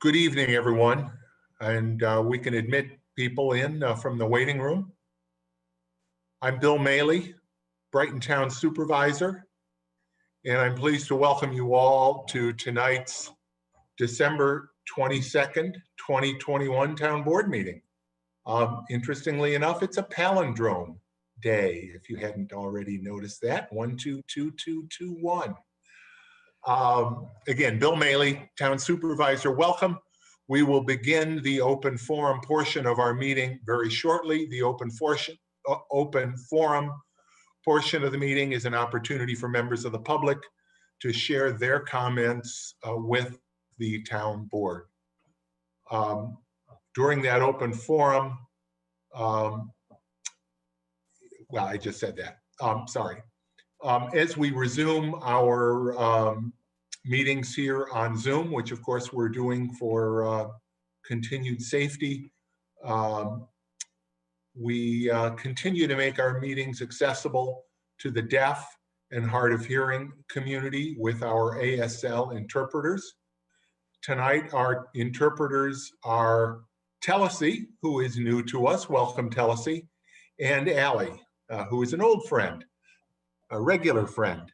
Good evening, everyone, and we can admit people in from the waiting room. I'm Bill Maley, Brighton Town Supervisor, and I'm pleased to welcome you all to tonight's December 22nd, 2021 Town Board meeting. Interestingly enough, it's a palindrome day, if you hadn't already noticed that. 122221. Again, Bill Maley, Town Supervisor, welcome. We will begin the open forum portion of our meeting very shortly. The open forum portion of the meeting is an opportunity for members of the public to share their comments with the town board. During that open forum, well, I just said that, sorry. As we resume our meetings here on Zoom, which of course we're doing for continued safety, we continue to make our meetings accessible to the deaf and hard of hearing community with our ASL interpreters. Tonight, our interpreters are Telesi, who is new to us, welcome Telesi, and Allie, who is an old friend, a regular friend.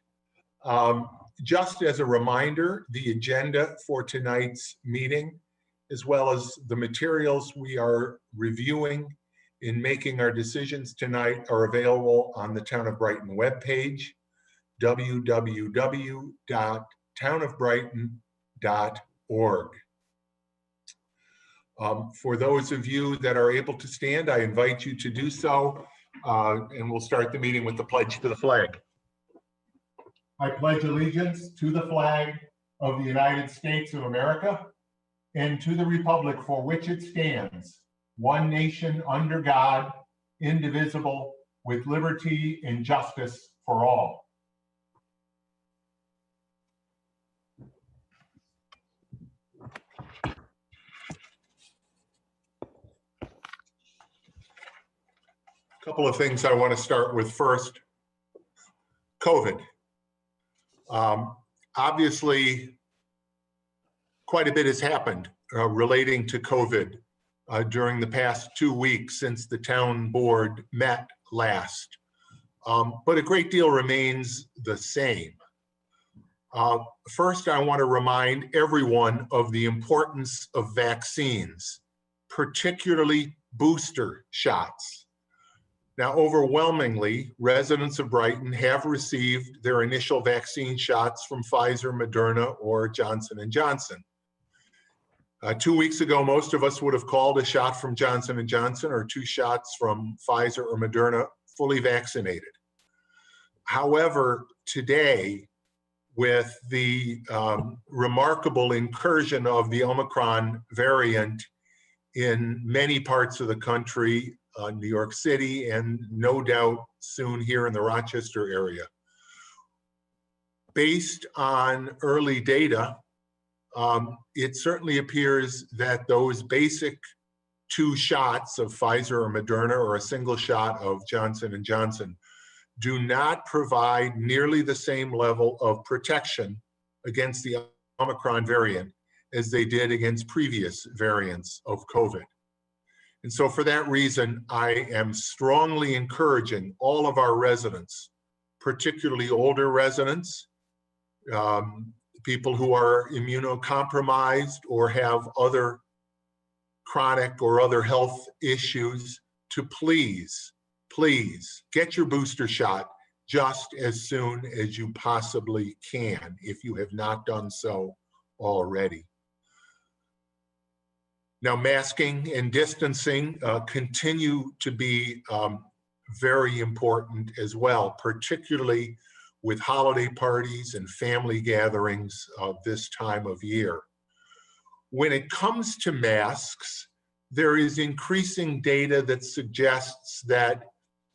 Just as a reminder, the agenda for tonight's meeting, as well as the materials we are reviewing in making our decisions tonight, are available on the Town of Brighton webpage, www.townofbrighton.org. For those of you that are able to stand, I invite you to do so, and we'll start the meeting with the pledge to the flag. I pledge allegiance to the flag of the United States of America and to the republic for which it stands, one nation under God, indivisible, with liberty and justice for all. A couple of things I want to start with first. COVID. Obviously, quite a bit has happened relating to COVID during the past 2 weeks since the town board met last, but a great deal remains the same. First, I want to remind everyone of the importance of vaccines, particularly booster shots. Now, overwhelmingly, residents of Brighton have received their initial vaccine shots from Pfizer, Moderna, or Johnson & Johnson. 2 weeks ago, most of us would have called a shot from Johnson & Johnson or 2 shots from Pfizer or Moderna fully vaccinated. However, today, with the remarkable incursion of the Omicron variant in many parts of the country, New York City, and no doubt soon here in the Rochester area. Based on early data, it certainly appears that those basic 2 shots of Pfizer or Moderna or a single shot of Johnson & Johnson do not provide nearly the same level of protection against the Omicron variant as they did against previous variants of COVID. And so for that reason, I am strongly encouraging all of our residents, particularly older residents, people who are immunocompromised or have other chronic or other health issues, to please get your booster shot just as soon as you possibly can, if you have not done so already. Now, masking and distancing continue to be very important as well, particularly with holiday parties and family gatherings this time of year. When it comes to masks, there is increasing data that suggests that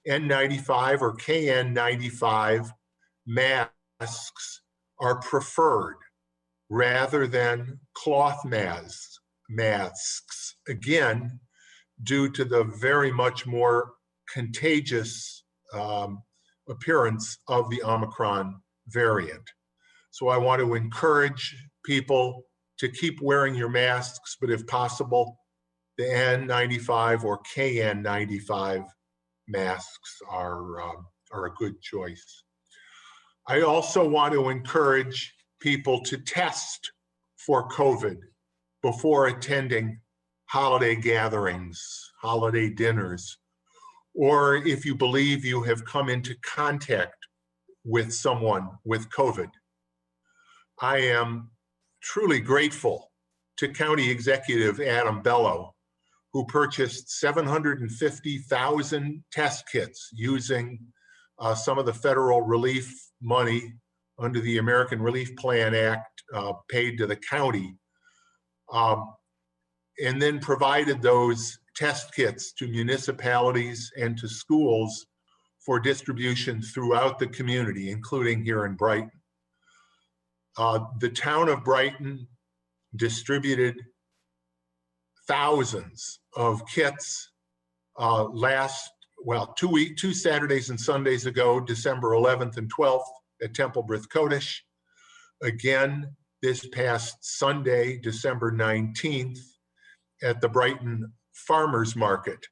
N95 or KN95 masks are preferred rather than cloth masks, again, due to the very much more contagious appearance of the Omicron variant. So I want to encourage people to keep wearing your masks, but if possible, the N95 or KN95 masks are a good choice. I also want to encourage people to test for COVID before attending holiday gatherings, holiday dinners, or if you believe you have come into contact with someone with COVID. I am truly grateful to County Executive Adam Bello, who purchased 750,000 test kits using some of the federal relief money under the American Relief Plan Act paid to the county, and then provided those test kits to municipalities and to schools for distribution throughout the community, including here in Brighton. The town of Brighton distributed thousands of kits two Saturdays and Sundays ago, December 11th and 12th at Temple Brith Kodesh. Again, this past Sunday, December 19th at the Brighton Farmers Market.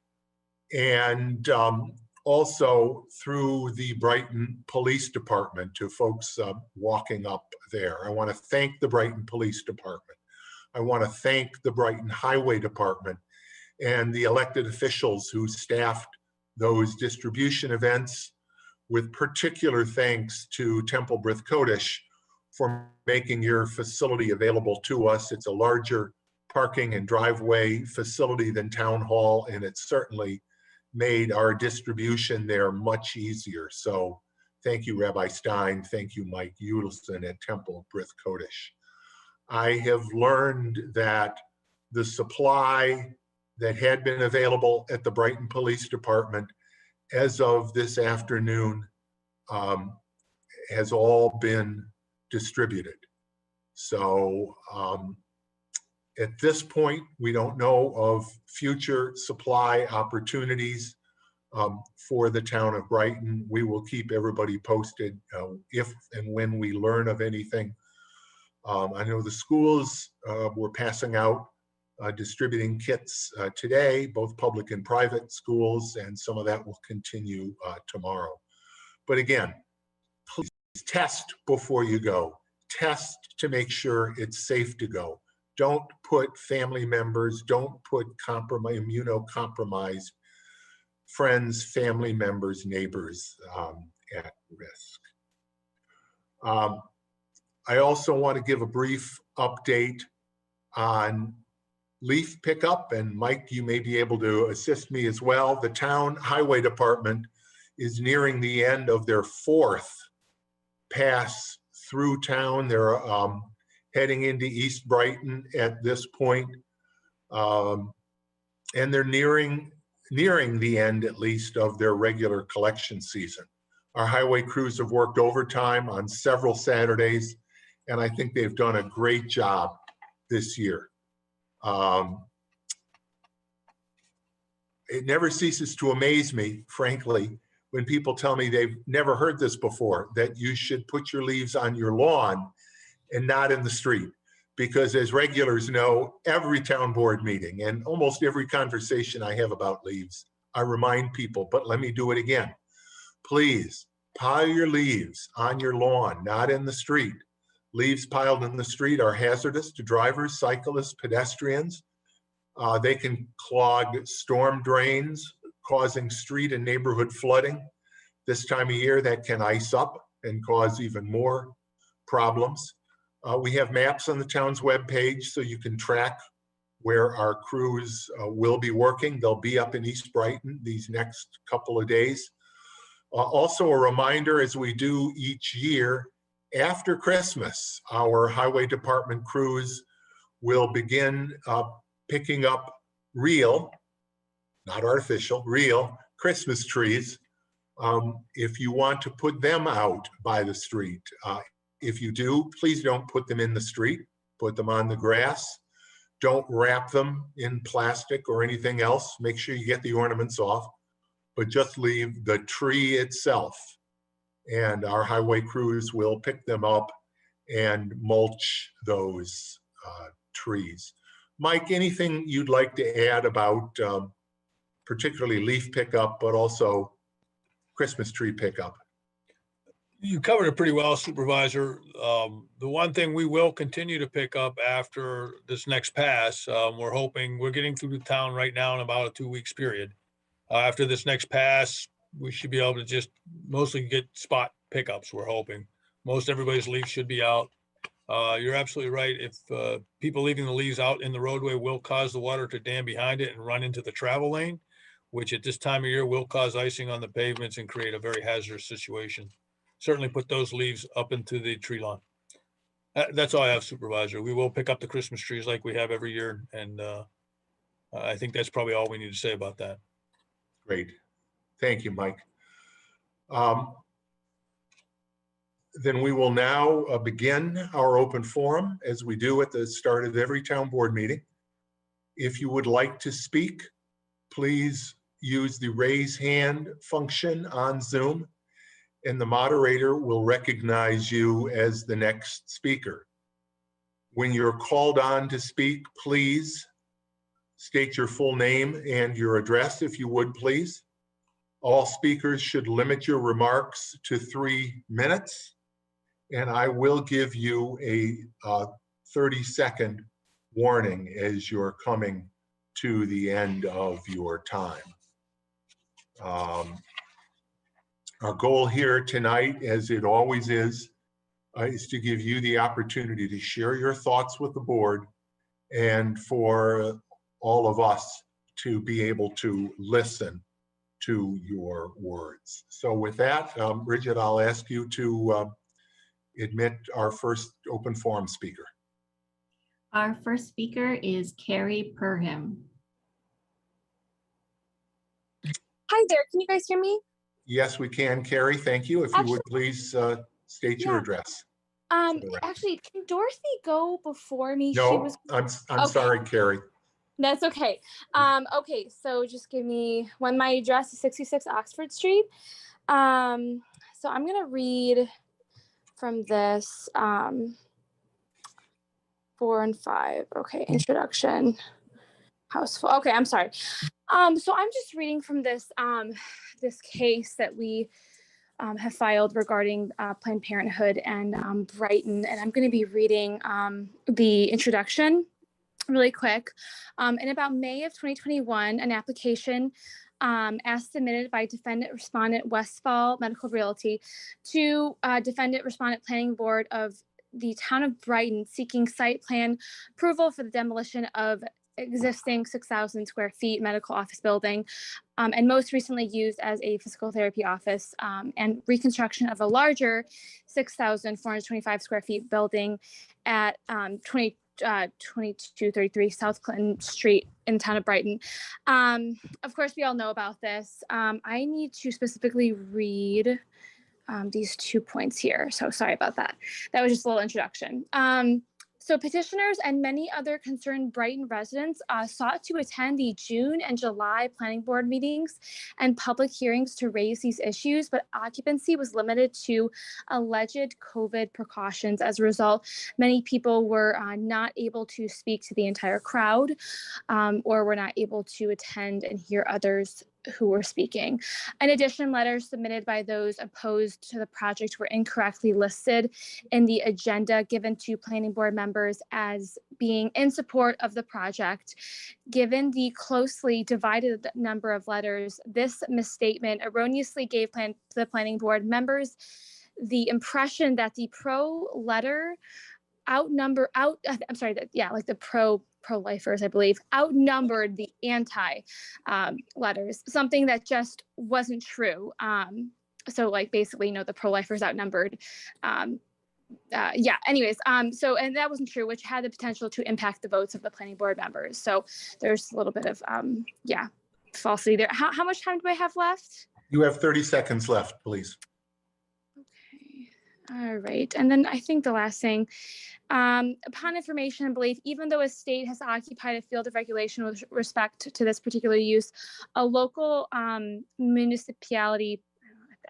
And also through the Brighton Police Department to folks walking up there. I want to thank the Brighton Police Department. I want to thank the Brighton Highway Department and the elected officials who staffed those distribution events, with particular thanks to Temple Brith Kodesh for making your facility available to us. It's a larger parking and driveway facility than Town Hall, and it certainly made our distribution there much easier. So thank you, Rabbi Stein. Thank you, Mike Udelson at Temple Brith Kodesh. I have learned that the supply that had been available at the Brighton Police Department as of this afternoon has all been distributed. So at this point, we don't know of future supply opportunities for the town of Brighton. We will keep everybody posted if and when we learn of anything. I know the schools were passing out, distributing kits today, both public and private schools, and some of that will continue tomorrow. But again, please test before you go. Test to make sure it's safe to go. Don't put family members, don't put immunocompromised friends, family members, neighbors at risk. I also want to give a brief update on leaf pickup, and Mike, you may be able to assist me as well. The town highway department is nearing the end of their 4th pass through town. They're heading into East Brighton at this point, and they're nearing the end, at least, of their regular collection season. Our highway crews have worked overtime on several Saturdays, and I think they've done a great job this year. It never ceases to amaze me, frankly, when people tell me they've never heard this before, that you should put your leaves on your lawn and not in the street. Because as regulars know, every town board meeting and almost every conversation I have about leaves, I remind people, but let me do it again. Please pile your leaves on your lawn, not in the street. Leaves piled in the street are hazardous to drivers, cyclists, pedestrians. They can clog storm drains, causing street and neighborhood flooding. This time of year, that can ice up and cause even more problems. We have maps on the town's webpage so you can track where our crews will be working. They'll be up in East Brighton these next couple of days. Also a reminder, as we do each year, after Christmas, our highway department crews will begin picking up real, not artificial, real Christmas trees. If you want to put them out by the street, if you do, please don't put them in the street, put them on the grass. Don't wrap them in plastic or anything else. Make sure you get the ornaments off, but just leave the tree itself. And our highway crews will pick them up and mulch those trees. Mike, anything you'd like to add about particularly leaf pickup, but also Christmas tree pickup? You covered it pretty well, Supervisor. The one thing we will continue to pick up after this next pass, we're getting through the town right now in about a 2 weeks period. After this next pass, we should be able to just mostly get spot pickups, we're hoping. Most everybody's leaves should be out. You're absolutely right. If people leaving the leaves out in the roadway will cause the water to dam behind it and run into the travel lane, which at this time of year will cause icing on the pavements and create a very hazardous situation. Certainly put those leaves up into the tree lawn. That's all I have, Supervisor. We will pick up the Christmas trees like we have every year. And I think that's probably all we need to say about that. Great. Thank you, Mike. Then we will now begin our open forum as we do at the start of every town board meeting. If you would like to speak, please use the raise hand function on Zoom, and the moderator will recognize you as the next speaker. When you're called on to speak, please state your full name and your address, if you would, please. All speakers should limit your remarks to 3 minutes, and I will give you a 30-second warning as you're coming to the end of your time. Our goal here tonight, as it always is to give you the opportunity to share your thoughts with the board and for all of us to be able to listen to your words. So with that, Bridget, I'll ask you to admit our first open forum speaker. Our first speaker is Carrie Perham. Hi there, can you guys hear me? Yes, we can, Carrie. Thank you. If you would please state your address. Actually, can Dorothy go before me? No, I'm okay. sorry, Carrie. That's okay. Okay, so just give me my address is 66 Oxford Street. So I'm gonna read from this 4 and 5. Okay, introduction. House full. Okay, I'm sorry. So I'm just reading from this this case that we have filed regarding Planned Parenthood and Brighton, and I'm going to be reading the introduction really quick. In about May of 2021, an application as submitted by defendant respondent Westfall Medical Realty to defendant respondent planning board of the town of Brighton seeking site plan approval for the demolition of existing 6,000 square feet medical office building, and most recently used as a physical therapy office, and reconstruction of a larger 6,425 square feet building at 2233 South Clinton Street in the town of Brighton. Of course, we all know about this. I need to specifically read these 2 points here. So sorry about that. That was just a little introduction. So petitioners and many other concerned Brighton residents sought to attend the June and July planning board meetings and public hearings to raise these issues, but occupancy was limited to alleged COVID precautions. As a result, many people were not able to speak to the entire crowd, or were not able to attend and hear others who were speaking. In addition, letters submitted by those opposed to the project were incorrectly listed in the agenda given to planning board members as being in support of the project. Given the closely divided number of letters, this misstatement erroneously gave the planning board members the impression that the pro-lifers, I believe, outnumbered the anti-letters, something that just wasn't true. So like basically, the pro-lifers outnumbered. And that wasn't true, which had the potential to impact the votes of the planning board members. So there's a little bit of, falsity there. How much time do I have left? You have 30 seconds left, please. Okay. All right. And then I think the last thing, upon information and belief, even though a state has occupied a field of regulation with respect to this particular use, a local municipality,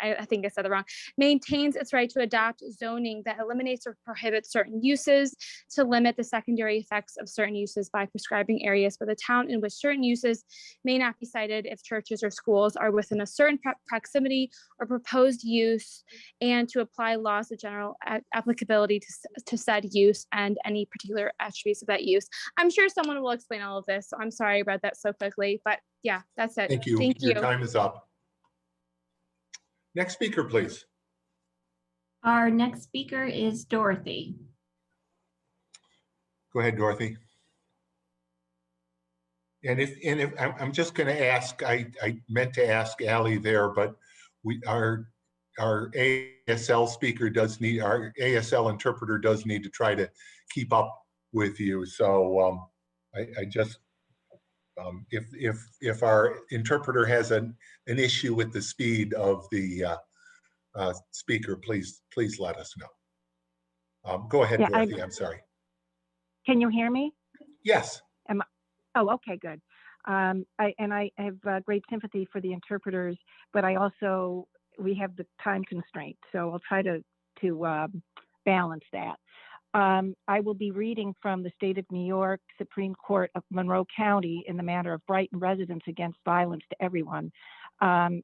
I think I said it wrong, maintains its right to adopt zoning that eliminates or prohibits certain uses, to limit the secondary effects of certain uses by prescribing areas for the town in which certain uses may not be cited if churches or schools are within a certain proximity or proposed use, and to apply laws of general applicability to said use and any particular attributes of that use. I'm sure someone will explain all of this, so I'm sorry I read that so quickly, but yeah, that's it. Thank you. Thank you. Your time is up. Next speaker, please. Our next speaker is Dorothy. Go ahead, Dorothy. And if I'm just going to ask, I meant to ask Ally there, but our ASL speaker does need, our ASL interpreter does need to try to keep up with you. So I just, if our interpreter has an issue with the speed of the speaker, please let us know. Go ahead, Yeah, Dorothy. I'm sorry. Can you hear me? Yes. Oh, okay, good. I have great sympathy for the interpreters, but we have the time constraint, so I'll try to balance that. I will be reading from the State of New York Supreme Court of Monroe County in the matter of Brighton residents against violence to everyone. And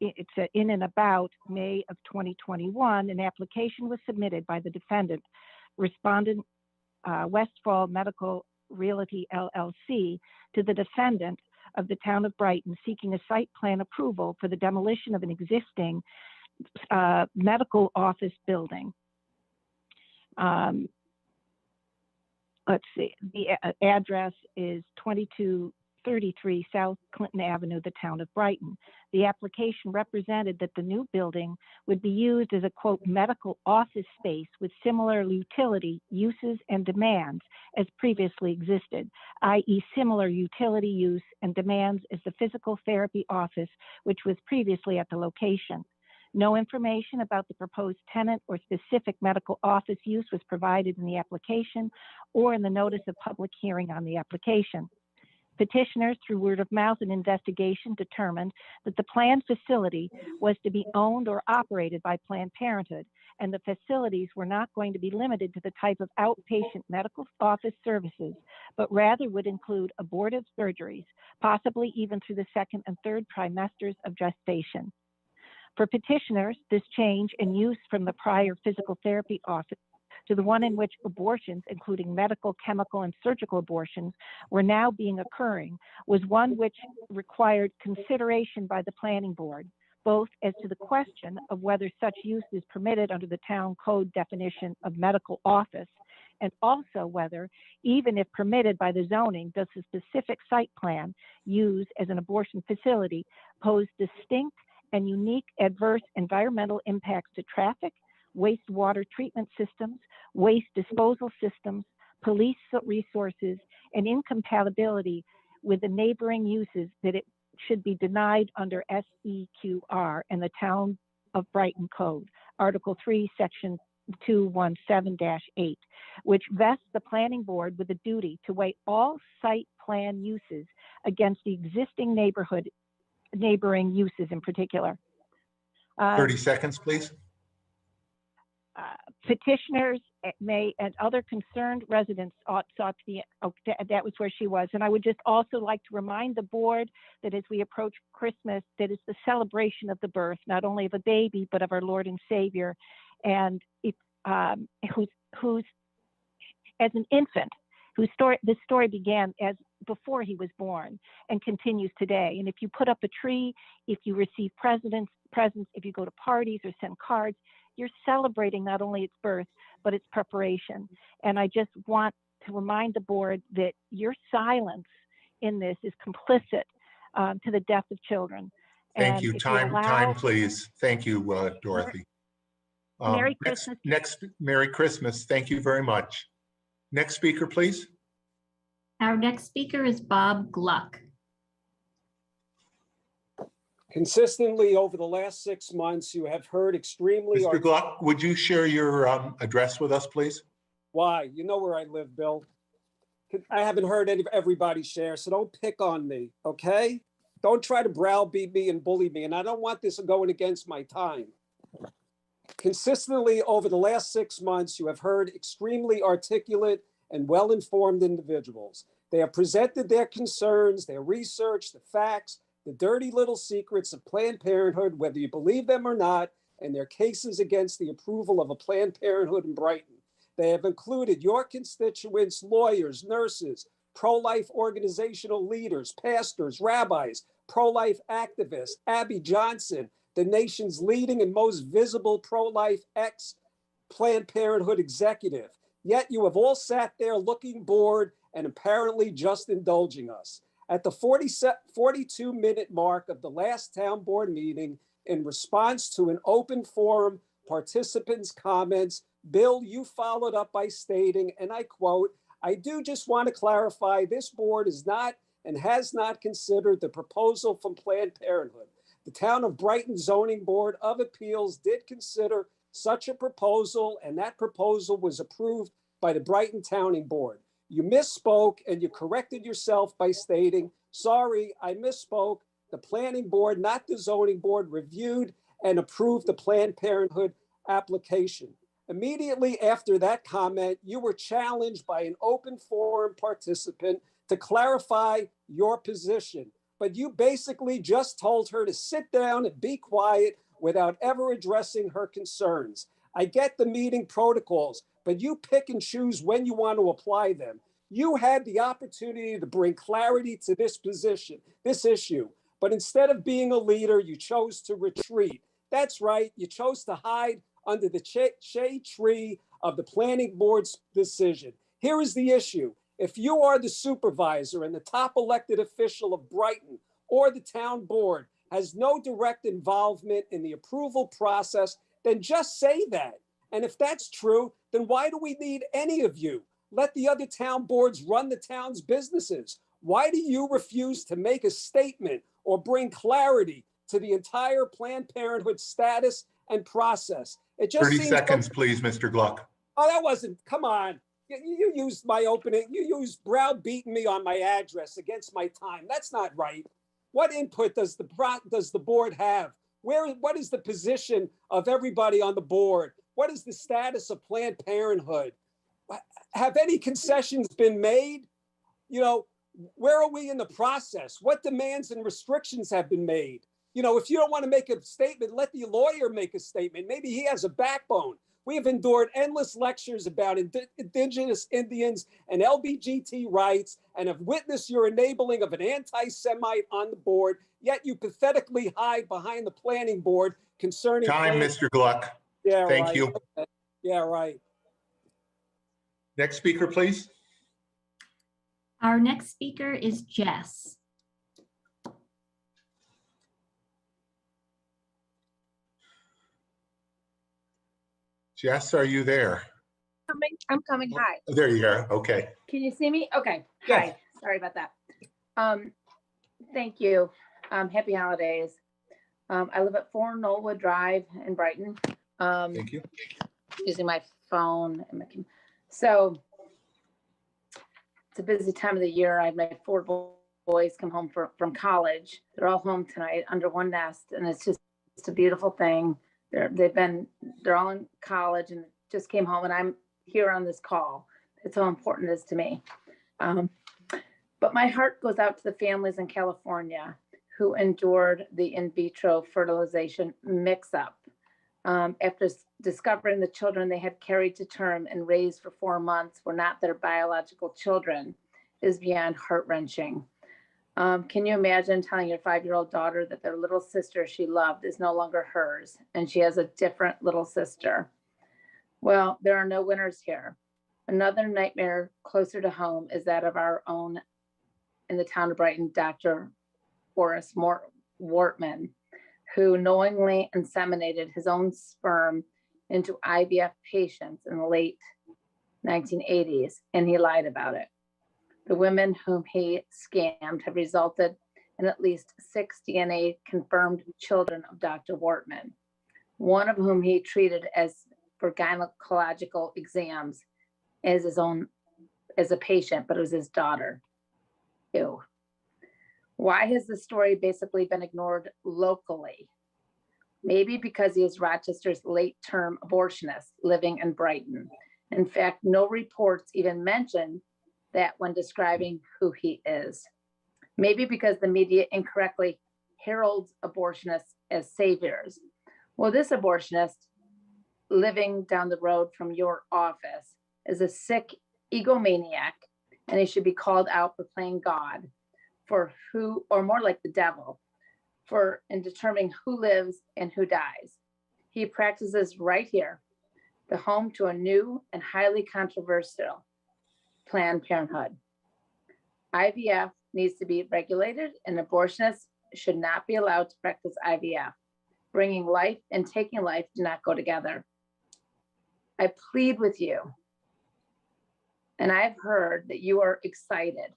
it's in and about May of 2021, an application was submitted by the defendant, respondent Westfall Medical Realty LLC, to the defendant of the town of Brighton, seeking a site plan approval for the demolition of an existing medical office building. Let's see, the address is 2233 South Clinton Avenue, the town of Brighton. The application represented that the new building would be used as a, quote, medical office space with similar utility, uses, and demands as previously existed, i.e. similar utility use and demands as the physical therapy office, which was previously at the location. No information about the proposed tenant or specific medical office use was provided in the application or in the notice of public hearing on the application. Petitioners, through word of mouth and investigation, determined that the planned facility was to be owned or operated by Planned Parenthood, and the facilities were not going to be limited to the type of outpatient medical office services, but rather would include abortive surgeries, possibly even through the second and third trimesters of gestation. For petitioners, this change in use from the prior physical therapy office to the one in which abortions, including medical, chemical, and surgical abortions, were now occurring, was one which required consideration by the planning board, both as to the question of whether such use is permitted under the town code definition of medical office, and also whether, even if permitted by the zoning, does the specific site plan used as an abortion facility pose distinct and unique adverse environmental impacts to traffic, wastewater treatment systems, waste disposal systems, police resources, and incompatibility with the neighboring uses that it should be denied under SEQR and the Town of Brighton Code, Article 3, Section 217-8, which vests the planning board with a duty to weigh all site plan uses against the existing neighboring uses in particular. 30 seconds, please. Petitioners and other concerned residents sought the, that was where she was. And I would just also like to remind the board that as we approach Christmas, that it's the celebration of the birth, not only of a baby, but of our Lord and Savior. And who's as an infant, this story began as before he was born and continues today. And if you put up a tree, if you receive presents, if you go to parties or send cards, you're celebrating not only its birth, but its preparation. And I just want to remind the board that your silence in this is complicit to the death of children. Thank you. Time, please. Thank you, Dorothy. Merry Christmas. Merry Christmas. Thank you very much. Next speaker, please. Our next speaker is Bob Gluck. Consistently over the last 6 months, you have heard extremely... Mr. Gluck, would you share your address with us, please? Why? You know where I live, Bill. I haven't heard everybody share, so don't pick on me, okay? Don't try to browbeat me and bully me. And I don't want this going against my time. Consistently over the last 6 months, you have heard extremely articulate and well-informed individuals. They have presented their concerns, their research, the facts, the dirty little secrets of Planned Parenthood, whether you believe them or not, and their cases against the approval of a Planned Parenthood in Brighton. They have included your constituents, lawyers, nurses, pro-life organizational leaders, pastors, rabbis, pro-life activists, Abby Johnson, the nation's leading and most visible pro-life ex-Planned Parenthood executive. Yet you have all sat there looking bored and apparently just indulging us. At the 42-minute mark of the last town board meeting, in response to an open forum participants' comments, Bill, you followed up by stating, and I quote, "I do just want to clarify this board is not and has not considered the proposal from Planned Parenthood. The Town of Brighton Zoning Board of Appeals did consider such a proposal, and that proposal was approved by the Brighton Towning Board. You misspoke and you corrected yourself by stating, sorry, I misspoke. The Planning Board, not the Zoning Board, reviewed and approved the Planned Parenthood application. Immediately after that comment, you were challenged by an open forum participant to clarify your position. But you basically just told her to sit down and be quiet without ever addressing her concerns. I get the meeting protocols, but you pick and choose when you want to apply them. You had the opportunity to bring clarity to this position, this issue, but instead of being a leader, you chose to retreat. That's right, you chose to hide under the shade tree of the planning board's decision. Here is the issue. If you are the supervisor and the top elected official of Brighton or the town board has no direct involvement in the approval process, then just say that. And if that's true, then why do we need any of you? Let the other town boards run the town's businesses. Why do you refuse to make a statement or bring clarity to the entire Planned Parenthood status and process? It just 30 seems seconds, please, Mr. Gluck. Oh, that wasn't, come on. You used my opening, you used browbeating me on my address against my time. That's not right. What input does the board have? What is the position of everybody on the board? What is the status of Planned Parenthood? Have any concessions been made? You know, where are we in the process? What demands and restrictions have been made? You know, if you don't want to make a statement, let the lawyer make a statement. Maybe he has a backbone. We have endured endless lectures about indigenous Indians and LBGT rights and have witnessed your enabling of an anti-Semite on the board, yet you pathetically hide behind the planning board concerning— Time, Mr. Gluck. Yeah, Thank right. you. Okay. Yeah, right. Next speaker, please. Our next speaker is Jess. Jess, are you there? I'm coming. Hi. Oh, there you are. Okay. Can you see me? Okay. Yes. Hi. Sorry about that. Thank you. Happy holidays. I live at 4 Knollwood Drive in Brighton. Thank you. Using my phone. So it's a busy time of the year. I had my 4 boys come home from college. They're all home tonight under one nest, and it's a beautiful thing. They're all in college and just came home, and I'm here on this call. That's how important it is to me. But my heart goes out to the families in California who endured the in vitro fertilization mix-up. After discovering the children they had carried to term and raised for 4 months were not their biological children is beyond heart-wrenching. Can you imagine telling your 5-year-old daughter that their little sister she loved is no longer hers and she has a different little sister? Well, there are no winners here. Another nightmare closer to home is that of our own in the town of Brighton, Dr. Horace Wortman, who knowingly inseminated his own sperm into IVF patients in the late 1980s, and he lied about it. The women whom he scammed have resulted in at least 6 DNA confirmed children of Dr. Wortman, one of whom he treated for gynecological exams as a patient, but it was his daughter. Ew. Why has the story basically been ignored locally? Maybe because he is Rochester's late-term abortionist living in Brighton. In fact, no reports even mention that when describing who he is. Maybe because the media incorrectly heralds abortionists as saviors. Well, this abortionist living down the road from your office is a sick egomaniac, and he should be called out for playing God, for who, or more like the devil, for in determining who lives and who dies. He practices right here, the home to a new and highly controversial Planned Parenthood. IVF needs to be regulated, and abortionists should not be allowed to practice IVF. Bringing life and taking life do not go together. I plead with you, and I've heard that you are excited,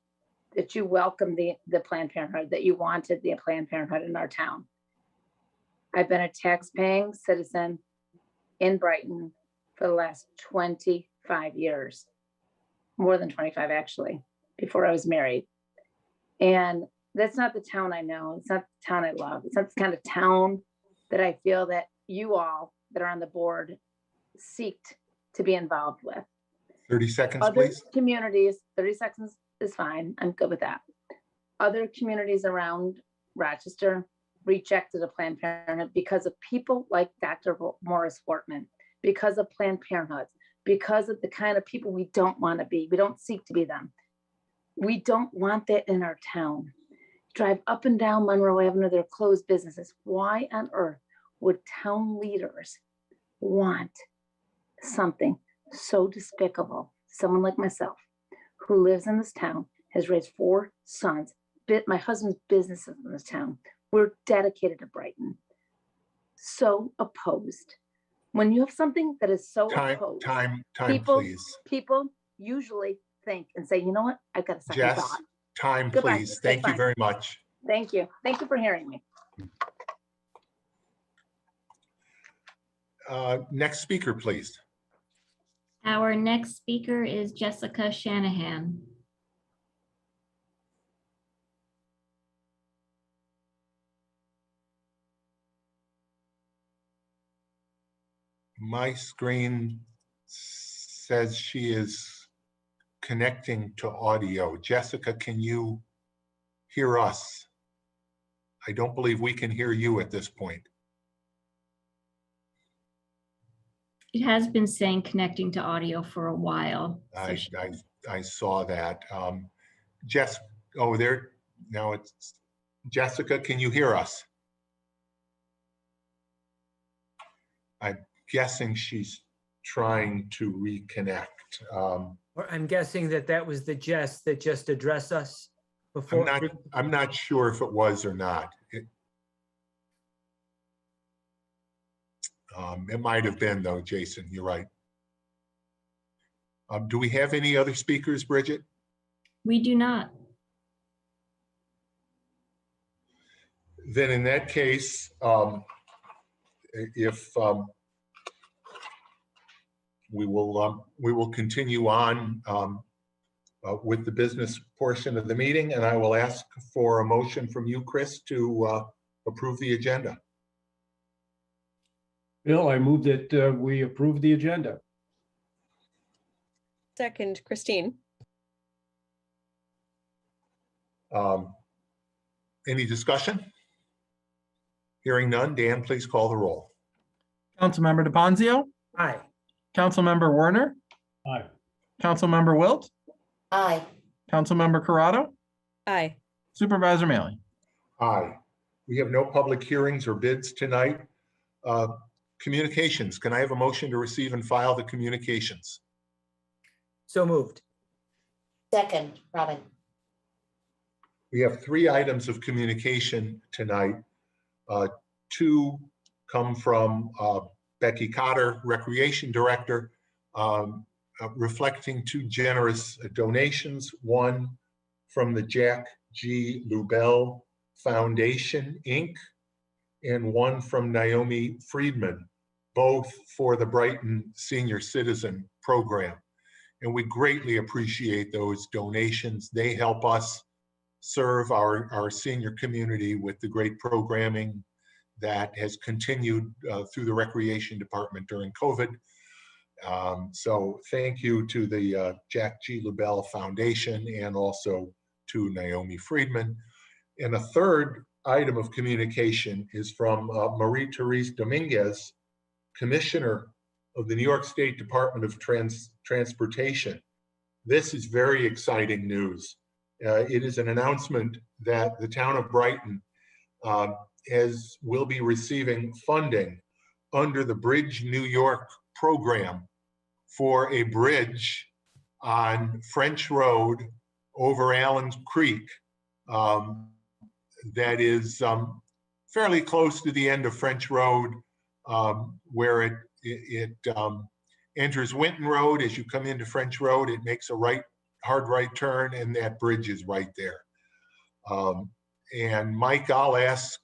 that you welcome the Planned Parenthood, that you wanted the Planned Parenthood in our town. I've been a tax-paying citizen in Brighton for the last 25 years, more than 25 actually, before I was married. And that's not the town I know. It's not the town I love. It's not the kind of town that I feel that you all that are on the board seek to be involved with. 30 seconds, Other please. communities, 30 seconds is fine. I'm good with that. Other communities around Rochester rejected a Planned Parenthood because of people like Dr. Morris Wortman, because of Planned Parenthoods, because of the kind of people we don't want to be. We don't seek to be them. We don't want that in our town. Drive up and down Monroe Avenue, they're closed businesses. Why on earth would town leaders want something so despicable? Someone like myself, who lives in this town, has raised 4 sons, my husband's businesses in this town. We're dedicated to Brighton. So opposed. When you have something that is so opposed, Time, people, please. people usually think and say, you know what, I've got a second Jess, thought. time, Goodbye. please. That's Thank you fine. very much. Thank you. Thank you for hearing me. Next speaker, please. Our next speaker is Jessica Shanahan. My screen says she is connecting to audio. Jessica, can you hear us? I don't believe we can hear you at this point. It has been saying connecting to audio for a while. So I saw that. Jess, oh, there, now it's Jessica, can you hear us? I'm guessing she's trying to reconnect. I'm guessing that was the Jess that just addressed us before. I'm not sure if it was or not. It might have been though, Jason, you're right. Do we have any other speakers, Bridget? we do not. Then in that case, if we will continue on with the business portion of the meeting, and I will ask for a motion from you, Chris, to approve the agenda. Bill, I move that we approve the agenda. Second, Christine. Any discussion? Hearing none, Dan, please call the roll. Councilmember DePonzio, Aye. Councilmember Werner, Aye. Councilmember Wilt, Aye. Councilmember Corrado, Aye. Supervisor Maley. Aye. We have no public hearings or bids tonight. Communications, can I have a motion to receive and file the communications? So moved. Second, Robin. We have 3 items of communication tonight. 2 come from Becky Cotter, Recreation Director, reflecting 2 generous donations. One from the Jack G. Lubell Foundation, Inc., and one from Naomi Friedman, both for the Brighton Senior Citizen Program. And we greatly appreciate those donations. They help us serve our senior community with the great programming that has continued through the Recreation Department during COVID. So thank you to the Jack G. LaBelle Foundation and also to Naomi Friedman. And a third item of communication is from Marie-Therese Dominguez, Commissioner of the New York State Department of Transportation. This is very exciting news. It is an announcement that the town of Brighton will be receiving funding under the Bridge New York program for a bridge on French Road over Allen Creek that is fairly close to the end of French Road, where it enters Winton Road. As you come into French Road, it makes a hard right turn, and that bridge is right there. And Mike, I'll ask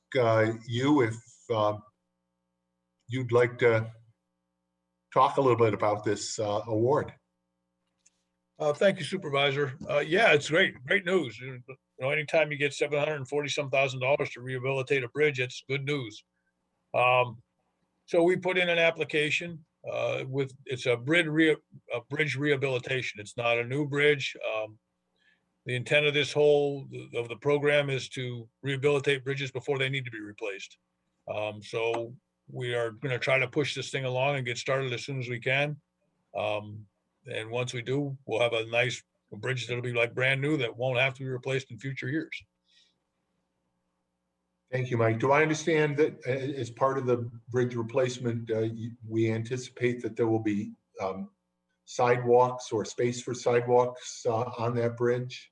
you if you'd like to talk a little bit about this award. Thank you, Supervisor. Yeah, it's great news. Anytime you get $740,000 to rehabilitate a bridge, it's good news. So we put in an application it's a bridge rehabilitation. It's not a new bridge. The intent of the program is to rehabilitate bridges before they need to be replaced. So we are going to try to push this thing along and get started as soon as we can. And once we do, we'll have a nice bridge that'll be like brand new that won't have to be replaced in future years. Thank you, Mike. Do I understand that as part of the bridge replacement, we anticipate that there will be sidewalks or space for sidewalks on that bridge?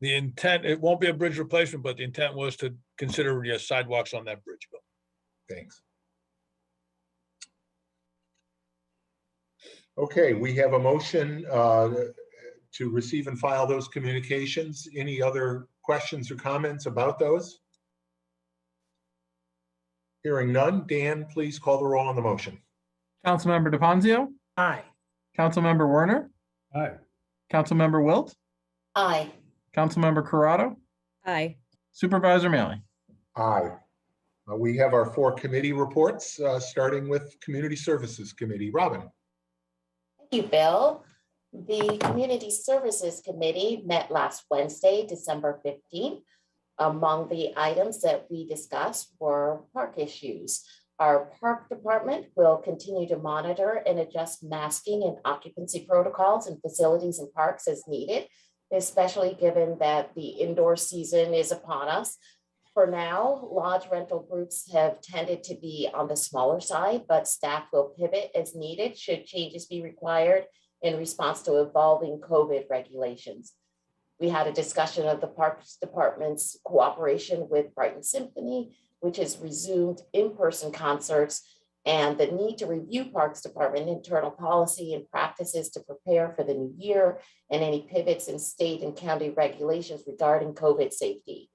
The intent, it won't be a bridge replacement, but the intent was to consider sidewalks on that bridge, Bill. Thanks. Okay, we have a motion to receive and file those communications. Any other questions or comments about those? Hearing none, Dan, please call the roll on the motion. Councilmember DePonzio, Aye. Councilmember Werner, Aye. Councilmember Wilt, Aye. Councilmember Corrado, Aye. Supervisor Mealy. Aye. We have our 4 committee reports, starting with Community Services Committee. Robin. Thank you, Bill. The Community Services Committee met last Wednesday, December 15th. Among the items that we discussed were park issues. Our park department will continue to monitor and adjust masking and occupancy protocols in facilities and parks as needed, especially given that the indoor season is upon us. For now, lodge rental groups have tended to be on the smaller side, but staff will pivot as needed should changes be required in response to evolving COVID regulations. We had a discussion of the Parks Department's cooperation with Brighton Symphony, which has resumed in-person concerts, and the need to review Parks Department internal policy and practices to prepare for the new year and any pivots in state and county regulations regarding COVID safety.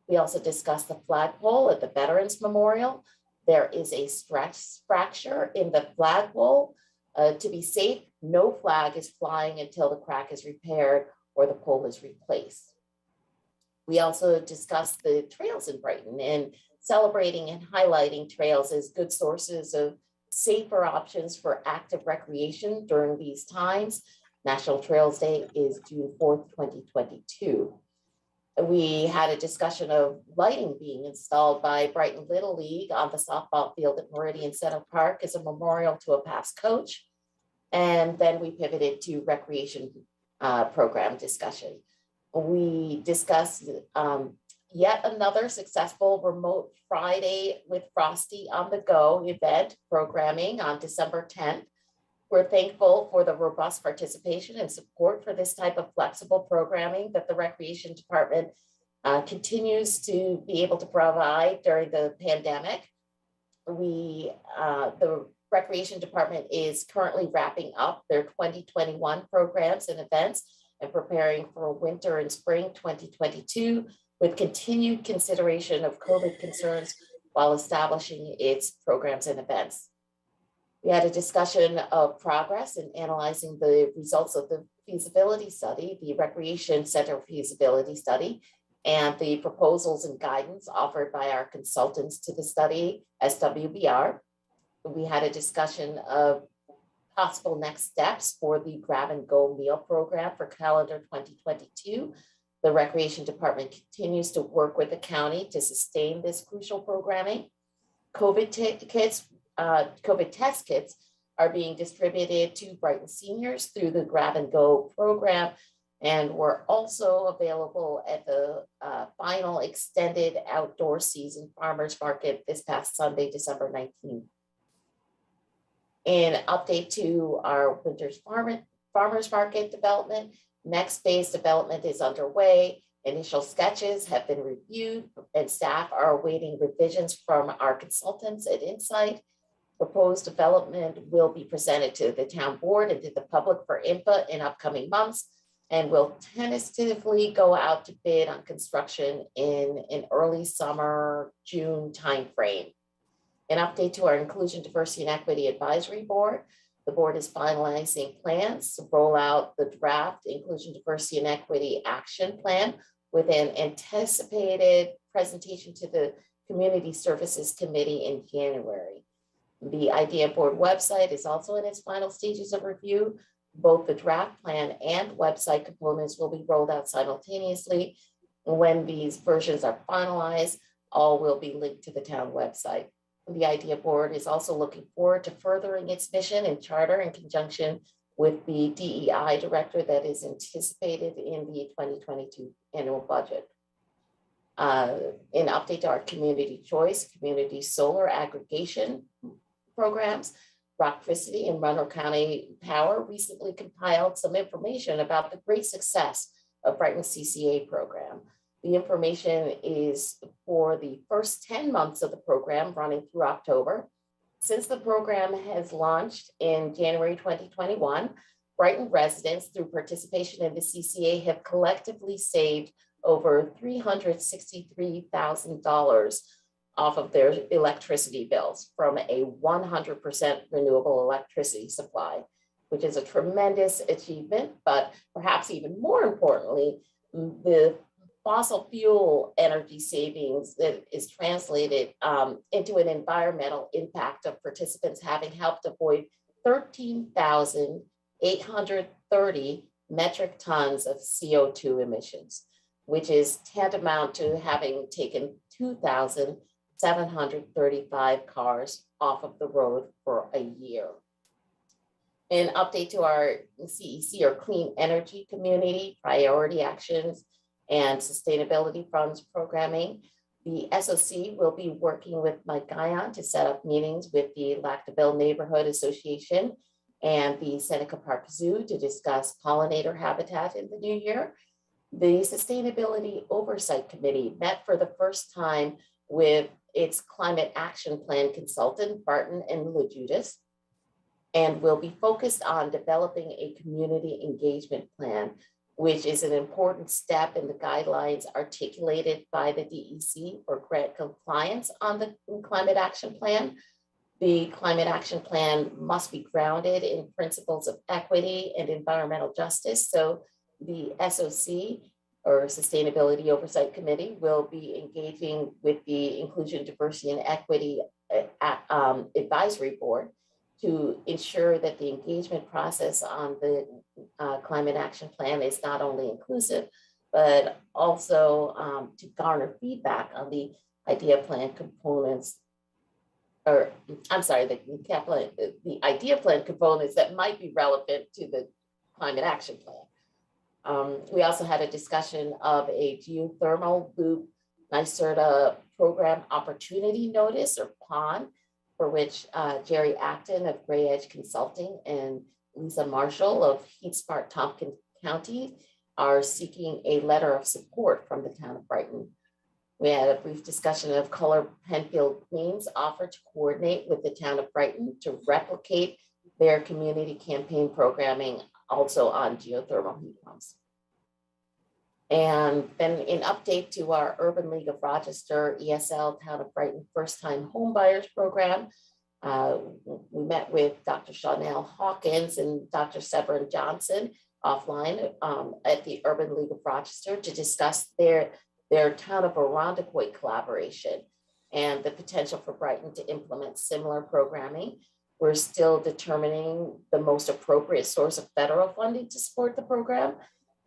We also discussed the flagpole at the Veterans Memorial. There is a stress fracture in the flagpole. To be safe, no flag is flying until the crack is repaired or the pole is replaced. We also discussed the trails in Brighton and celebrating and highlighting trails as good sources of safer options for active recreation during these times. National Trails Day is June 4th, 2022. We had a discussion of lighting being installed by Brighton Little League on the softball field at Meridian Center Park as a memorial to a past coach. And then we pivoted to recreation program discussion. We discussed yet another successful remote Friday with Frosty on the Go event programming on December 10th. We're thankful for the robust participation and support for this type of flexible programming that the Recreation Department continues to be able to provide during the pandemic. The Recreation Department is currently wrapping up their 2021 programs and events and preparing for winter and spring 2022 with continued consideration of COVID concerns while establishing its programs and events. We had a discussion of progress in analyzing the results of the feasibility study, the Recreation Center feasibility study, and the proposals and guidance offered by our consultants to the study, SWBR. We had a discussion of possible next steps for the grab and go meal program for calendar 2022. The Recreation Department continues to work with the county to sustain this crucial programming. COVID test kits are being distributed to Brighton seniors through the grab and go program, and were also available at the final extended outdoor season farmers market this past Sunday, December 19th. An update to our winter's farmers market development. Next phase development is underway. Initial sketches have been reviewed and staff are awaiting revisions from our consultants at Insight. Proposed development will be presented to the town board and to the public for input in upcoming months, and will tentatively go out to bid on construction in an early summer, June timeframe. An update to our Inclusion, Diversity, and Equity Advisory Board. The board is finalizing plans to roll out the draft Inclusion, Diversity, and Equity Action Plan with an anticipated presentation to the Community Services Committee in January. The Idea Board website is also in its final stages of review. Both the draft plan and website components will be rolled out simultaneously. When these versions are finalized, all will be linked to the town website. The Idea Board is also looking forward to furthering its mission and charter in conjunction with the DEI director that is anticipated in the 2022 annual budget. An update to our community choice, community solar aggregation programs. Rocktricity and Monroe County Power recently compiled some information about the great success of Brighton's CCA program. The information is for the first 10 months of the program running through October. Since the program has launched in January 2021, Brighton residents, through participation in the CCA, have collectively saved over $363,000 off of their electricity bills from a 100% renewable electricity supply, which is a tremendous achievement. But perhaps even more importantly, the fossil fuel energy savings that is translated into an environmental impact of participants having helped avoid 13,830 metric tons of CO2 emissions, which is tantamount to having taken 2,735 cars off of the road for a year. An update to our CEC, or Clean Energy Community Priority Actions and Sustainability Funds programming. The SOC will be working with Mike Guyon to set up meetings with the Lactaville Neighborhood Association and the Seneca Park Zoo to discuss pollinator habitat in the new year. The Sustainability Oversight Committee met for the first time with its Climate Action Plan consultant, Barton and LaJudas, and will be focused on developing a community engagement plan, which is an important step in the guidelines articulated by the DEC for grant compliance on the Climate Action Plan. The Climate Action Plan must be grounded in principles of equity and environmental justice. So the SOC, or Sustainability Oversight Committee, will be engaging with the Inclusion, Diversity, and Equity Advisory Board to ensure that the engagement process on the Climate Action Plan is not only inclusive, but also to garner feedback on the idea plan components, or I'm sorry, the idea plan components that might be relevant to the Climate Action Plan. We also had a discussion of a geothermal loop NYSERDA program opportunity notice, or PON, for which Jerry Acton of Gray Edge Consulting and Lisa Marshall of Heat Smart Tompkins County are seeking a letter of support from the town of Brighton. We had a brief discussion of Color Penfield Queens offer to coordinate with the town of Brighton to replicate their community campaign programming also on geothermal heat pumps. And then an update to our Urban League of Rochester ESL Town of Brighton First Time Home Buyers Program. We met with Dr. Chanel Hawkins and Dr. Severin Johnson offline at the Urban League of Rochester to discuss their their town of Arundecoit collaboration and the potential for Brighton to implement similar programming. We're still determining the most appropriate source of federal funding to support the program.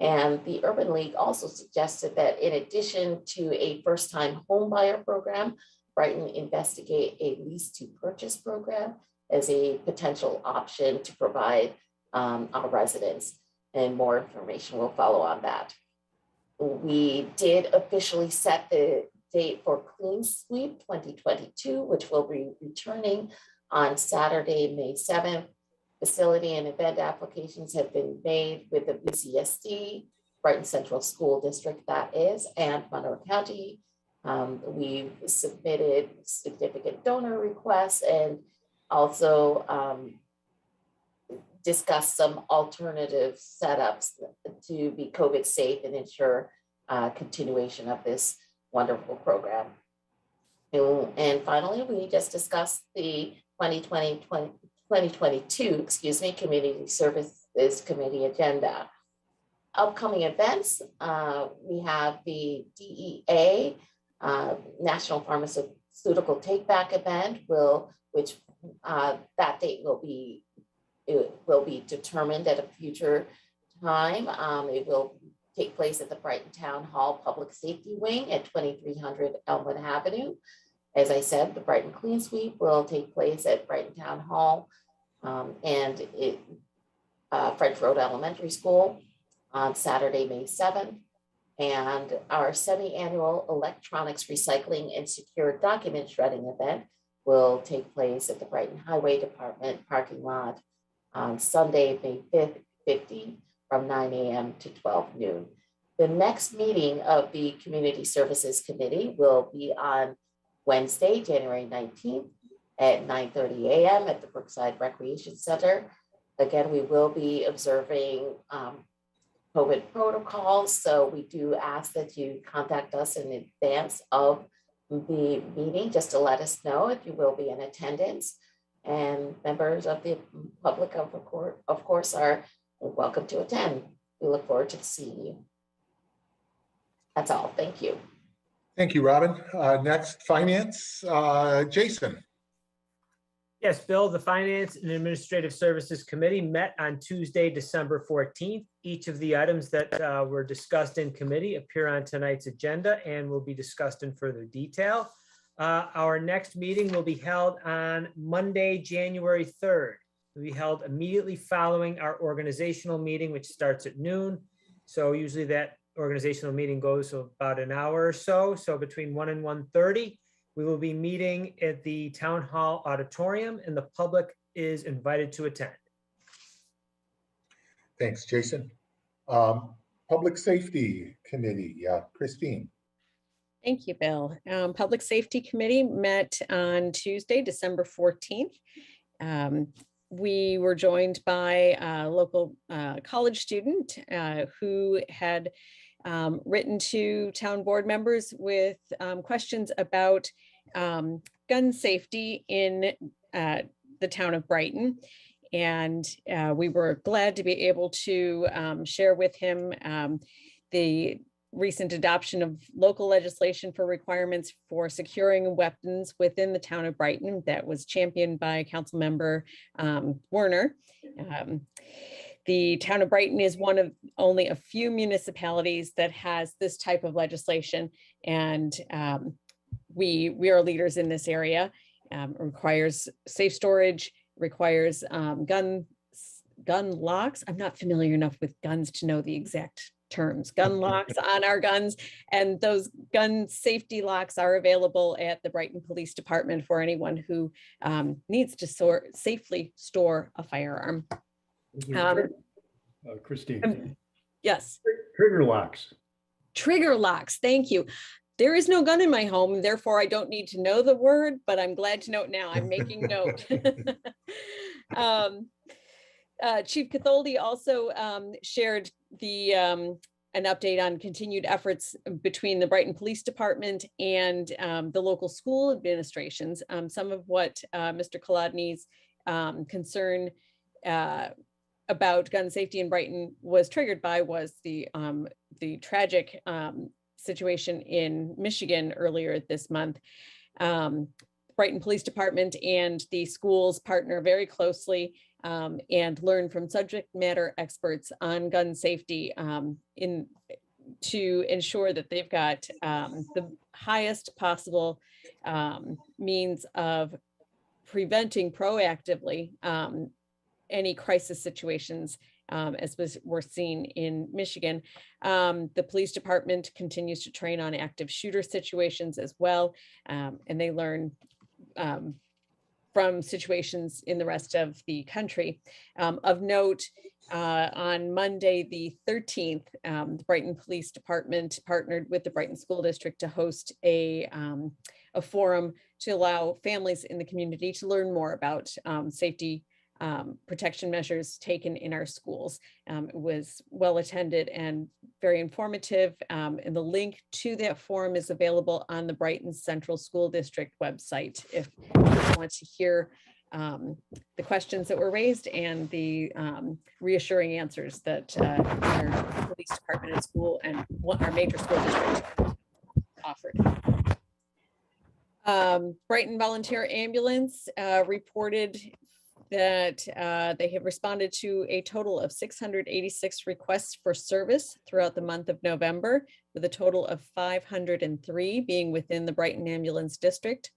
And the Urban League also suggested that in addition to a first-time home buyer program, Brighton investigate a lease to purchase program as a potential option to provide our residents. And more information will follow on that. We did officially set the date for Clean Sweep 2022, which will be returning on Saturday, May 7th. Facility and event applications have been made with the BCSD, Brighton Central School District, that is, and Monroe County. We've submitted significant donor requests and also discussed some alternative setups to be COVID safe and ensure continuation of this wonderful program. And finally, we just discussed the 2022, Community Services Committee agenda. Upcoming events, we have the DEA, National Pharmaceutical Take Back event, which that date will be determined at a future time. It will take place at the Brighton Town Hall Public Safety Wing at 2300 Elmwood Avenue. As I said, the Brighton Clean Sweep will take place at Brighton Town Hall and French Road Elementary School on Saturday, May 7th. And our semi-annual electronics recycling and secure document shredding event will take place at the Brighton Highway Department parking lot on Sunday, May 5th, 50 from 9 a.m. to 12 noon. The next meeting of the Community Services Committee will be on Wednesday, January 19th at 9:30 a.m. at the Brookside Recreation Center. Again, we will be observing COVID protocols, so we do ask that you contact us in advance of the meeting just to let us know if you will be in attendance. And members of the public, of course, are welcome to attend. We look forward to seeing you. That's all. Thank you. Thank you, Robin. Next, Finance, Jason. Yes, Bill, the Finance and Administrative Services Committee met on Tuesday, December 14th. Each of the items that were discussed in committee appear on tonight's agenda and will be discussed in further detail. Our next meeting will be held on Monday, January 3rd. It will be held immediately following our organizational meeting, which starts at noon. So usually that organizational meeting goes about an hour or so. So between 1 and 1:30, we will be meeting at the Town Hall Auditorium and the public is invited to attend. Thanks, Jason. Public Safety Committee, Christine. Thank you, Bill. Public Safety Committee met on Tuesday, December 14th. We were joined by a local college student who had written to town board members with questions about gun safety in the town of Brighton. And we were glad to be able to share with him the recent adoption of local legislation for requirements for securing weapons within the town of Brighton that was championed by Councilmember Werner. The town of Brighton is one of only a few municipalities that has this type of legislation, and we are leaders in this area. It requires safe storage, requires gun locks. I'm not familiar enough with guns to know the exact terms. Gun locks on our guns, and those gun safety locks are available at the Brighton Police Department for anyone who needs to safely store a firearm. Christine. Yes. Trigger locks. Trigger locks. Thank you. There is no gun in my home, therefore I don't need to know the word, but I'm glad to know it now. I'm making note. Chief Catholdi also shared an update on continued efforts between the Brighton Police Department and the local school administrations. Some of what Mr. Kolodny's concern about gun safety in Brighton was triggered by was the tragic situation in Michigan earlier this month. Brighton Police Department and the schools partner very closely and learn from subject matter experts on gun safety to ensure that they've got the highest possible means of preventing proactively any crisis situations, as we're seeing in Michigan. The police department continues to train on active shooter situations as well, and they learn from situations in the rest of the country. Of note, on Monday, the 13th, the Brighton Police Department partnered with the Brighton School District to host a forum to allow families in the community to learn more about safety protection measures taken in our schools. It was well attended and very informative. And the link to that forum is available on the Brighton Central School District website if you want to hear the questions that were raised and the reassuring answers that our police department and school and our major school district offered. Brighton Volunteer Ambulance reported that they have responded to a total of 686 requests for service throughout the month of November, with a total of 503 being within the Brighton Ambulance District.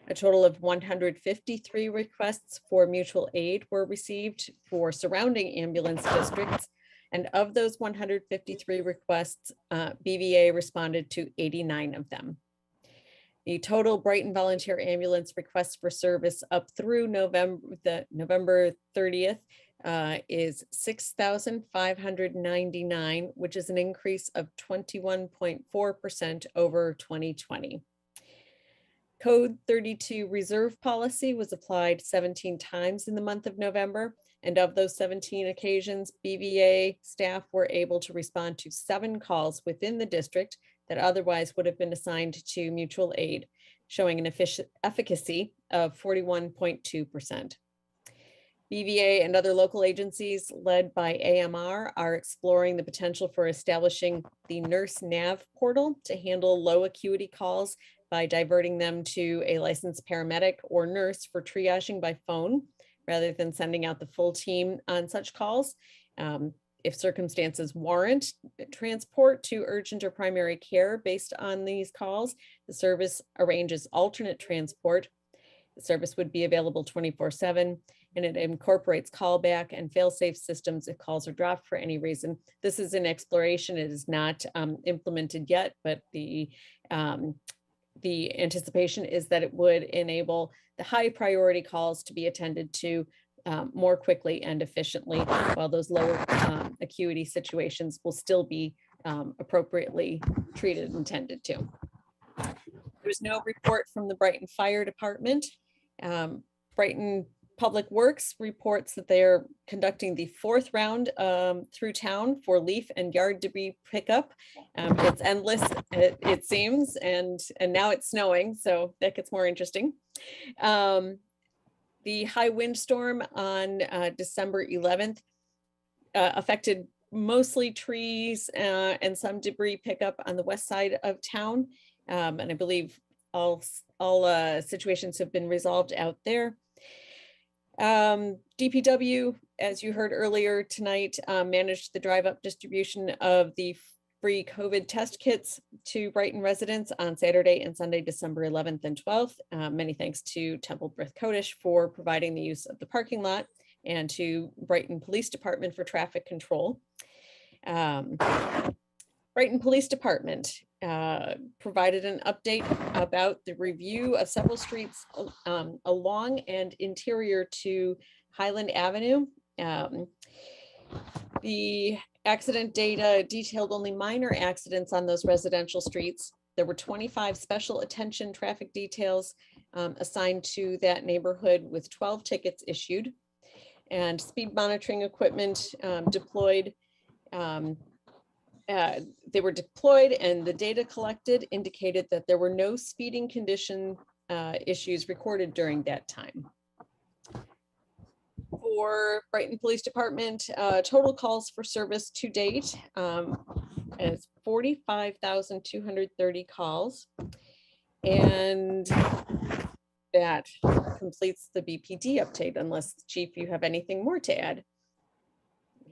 A total of 153 requests for mutual aid were received for surrounding ambulance districts. And of those 153 requests, BVA responded to 89 of them. The total Brighton Volunteer Ambulance requests for service up through November 30th is 6,599, which is an increase of 21.4% over 2020. Code 32 reserve policy was applied 17 times in the month of November. And of those 17 occasions, BVA staff were able to respond to 7 calls within the district that otherwise would have been assigned to mutual aid, showing an efficacy of 41.2%. BVA and other local agencies led by AMR are exploring the potential for establishing the Nurse Nav portal to handle low acuity calls by diverting them to a licensed paramedic or nurse for triaging by phone, rather than sending out the full team on such calls. If circumstances warrant transport to urgent or primary care based on these calls, the service arranges alternate transport. The service would be available 24/7, and it incorporates callback and fail-safe systems if calls are dropped for any reason. This is in exploration. It is not implemented yet, but the anticipation is that it would enable the high priority calls to be attended to more quickly and efficiently, while those lower acuity situations will still be appropriately treated and tended to. There's no report from the Brighton Fire Department. Brighton Public Works reports that they're conducting the 4th round through town for leaf and yard debris pickup. It's endless, it seems, and now it's snowing, so that gets more interesting. The high windstorm on December 11th affected mostly trees and some debris pickup on the west side of town. And I believe all situations have been resolved out there. DPW, as you heard earlier tonight, managed the drive-up distribution of the free COVID test kits to Brighton residents on Saturday and Sunday, December 11th and 12th. Many thanks to Temple Brith Codish for providing the use of the parking lot, and to Brighton Police Department for traffic control. Brighton Police Department provided an update about the review of several streets along and interior to Highland Avenue. The accident data detailed only minor accidents on those residential streets. There were 25 special attention traffic details assigned to that neighborhood, with 12 tickets issued, and speed monitoring equipment deployed. They were deployed, and the data collected indicated that there were no speeding condition issues recorded during that time. For Brighton Police Department, total calls for service to date, as 45,230 calls. And that completes the BPD update, unless Chief, you have anything more to add.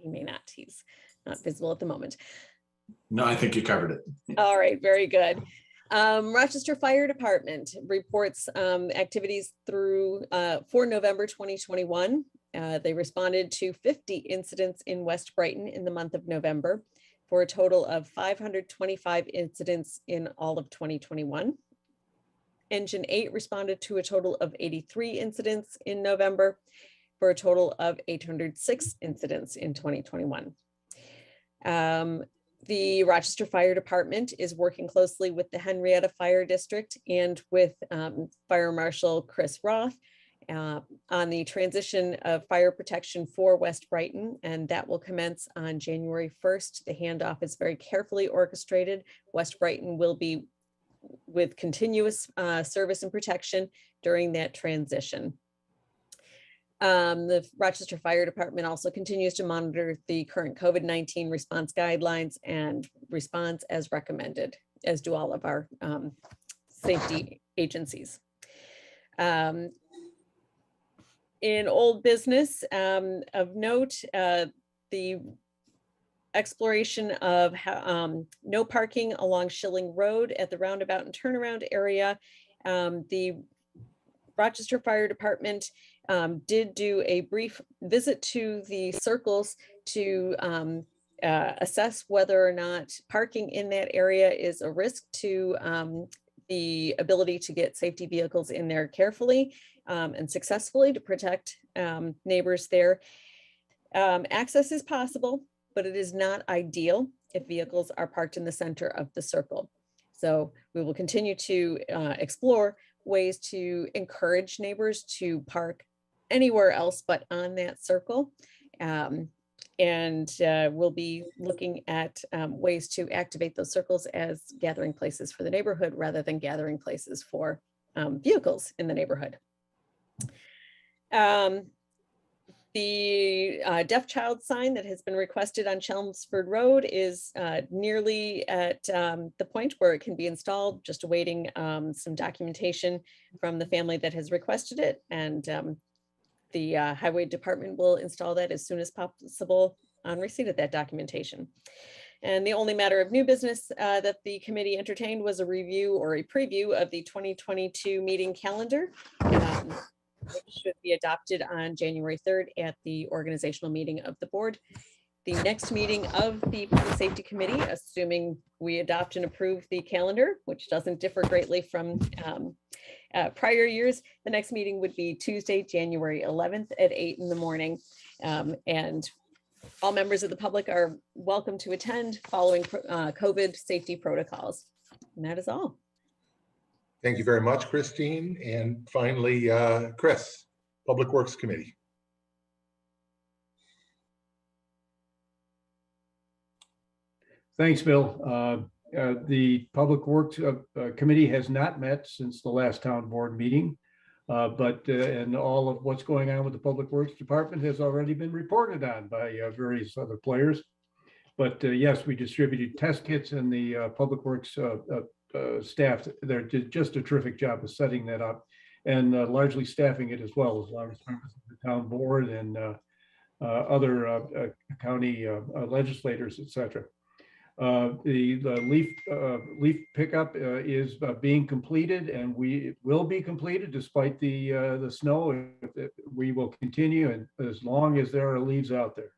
He may not, he's not visible at the moment. No, I think you covered it. All right, very good. Rochester Fire Department reports activities through for November 2021. They responded to 50 incidents in West Brighton in the month of November for a total of 525 incidents in all of 2021. Engine 8 responded to a total of 83 incidents in November for a total of 806 incidents in 2021. The Rochester Fire Department is working closely with the Henrietta Fire District and with Fire Marshal Chris Roth on the transition of fire protection for West Brighton, and that will commence on January 1st. The handoff is very carefully orchestrated. West Brighton will be with continuous service and protection during that transition. The Rochester Fire Department also continues to monitor the current COVID-19 response guidelines and responds as recommended, as do all of our safety agencies. In old business of note, the exploration of no parking along Schilling Road at the roundabout and turnaround area. The Rochester Fire Department did do a brief visit to the circles to assess whether or not parking in that area is a risk to the ability to get safety vehicles in there carefully and successfully to protect neighbors there. Access is possible, but it is not ideal if vehicles are parked in the center of the circle. So we will continue to explore ways to encourage neighbors to park anywhere else but on that circle. We'll be looking at ways to activate those circles as gathering places for the neighborhood rather than gathering places for vehicles in the neighborhood. The deaf child sign that has been requested on Chelmsford Road is nearly at the point where it can be installed, just awaiting some documentation from the family that has requested it. And the Highway Department will install that as soon as possible on receipt of that documentation. And the only matter of new business that the committee entertained was a review or a preview of the 2022 meeting calendar. Which should be adopted on January 3rd at the organizational meeting of the board. The next meeting of the Public Safety Committee, assuming we adopt and approve the calendar, which doesn't differ greatly from prior years, the next meeting would be Tuesday, January 11th at 8 in the morning. And all members of the public are welcome to attend following COVID safety protocols. And that is all. Thank you very much, Christine. And finally, Chris, Public Works Committee. Thanks, Bill. The Public Works Committee has not met since the last town board meeting, and all of what's going on with the Public Works Department has already been reported on by various other players. But yes, we distributed test kits, and the Public Works staff, they're just a terrific job of setting that up and largely staffing it as well as members of the town board and other county legislators, etc. The leaf pickup is being completed, and we will be completed despite the snow. We will continue, and as long as there are leaves out there.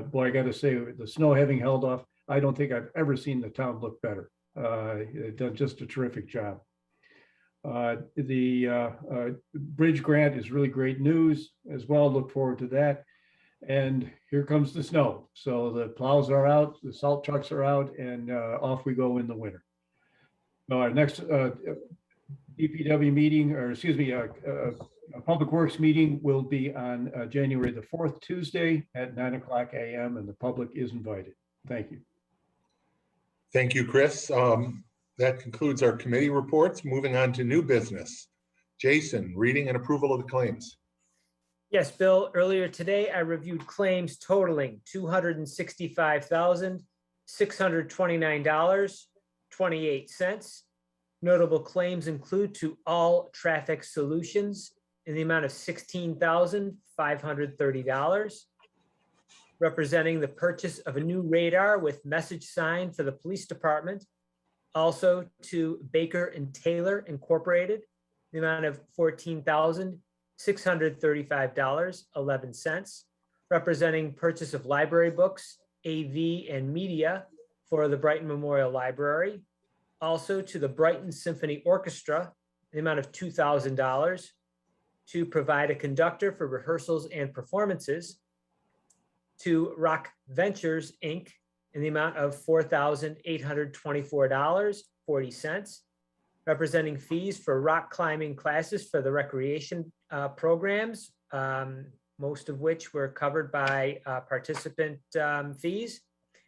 Boy, I got to say, the snow having held off, I don't think I've ever seen the town look better. Done just a terrific job. The bridge grant is really great news as well. Look forward to that. And here comes the snow. So the plows are out, the salt trucks are out, and off we go in the winter. Our next DPW meeting, or excuse me, a Public Works meeting will be on January the 4th, Tuesday at 9:00 a.m. and the public is invited. Thank you. Thank you, Chris. That concludes our committee reports. Moving on to new business. Jason, reading and approval of the claims. Yes, Bill, earlier today, I reviewed claims totaling $629.28. Notable claims include to All Traffic Solutions in the amount of $16,530, representing the purchase of a new radar with message sign for the police department. Also to Baker and Taylor Incorporated, the amount of $14,635.11, representing purchase of library books, AV, and media for the Brighton Memorial Library. Also to the Brighton Symphony Orchestra, the amount of $2,000 to provide a conductor for rehearsals and performances. To Rock Ventures, Inc., in the amount of $4,824.40, representing fees for rock climbing classes for the recreation programs, most of which were covered by participant fees.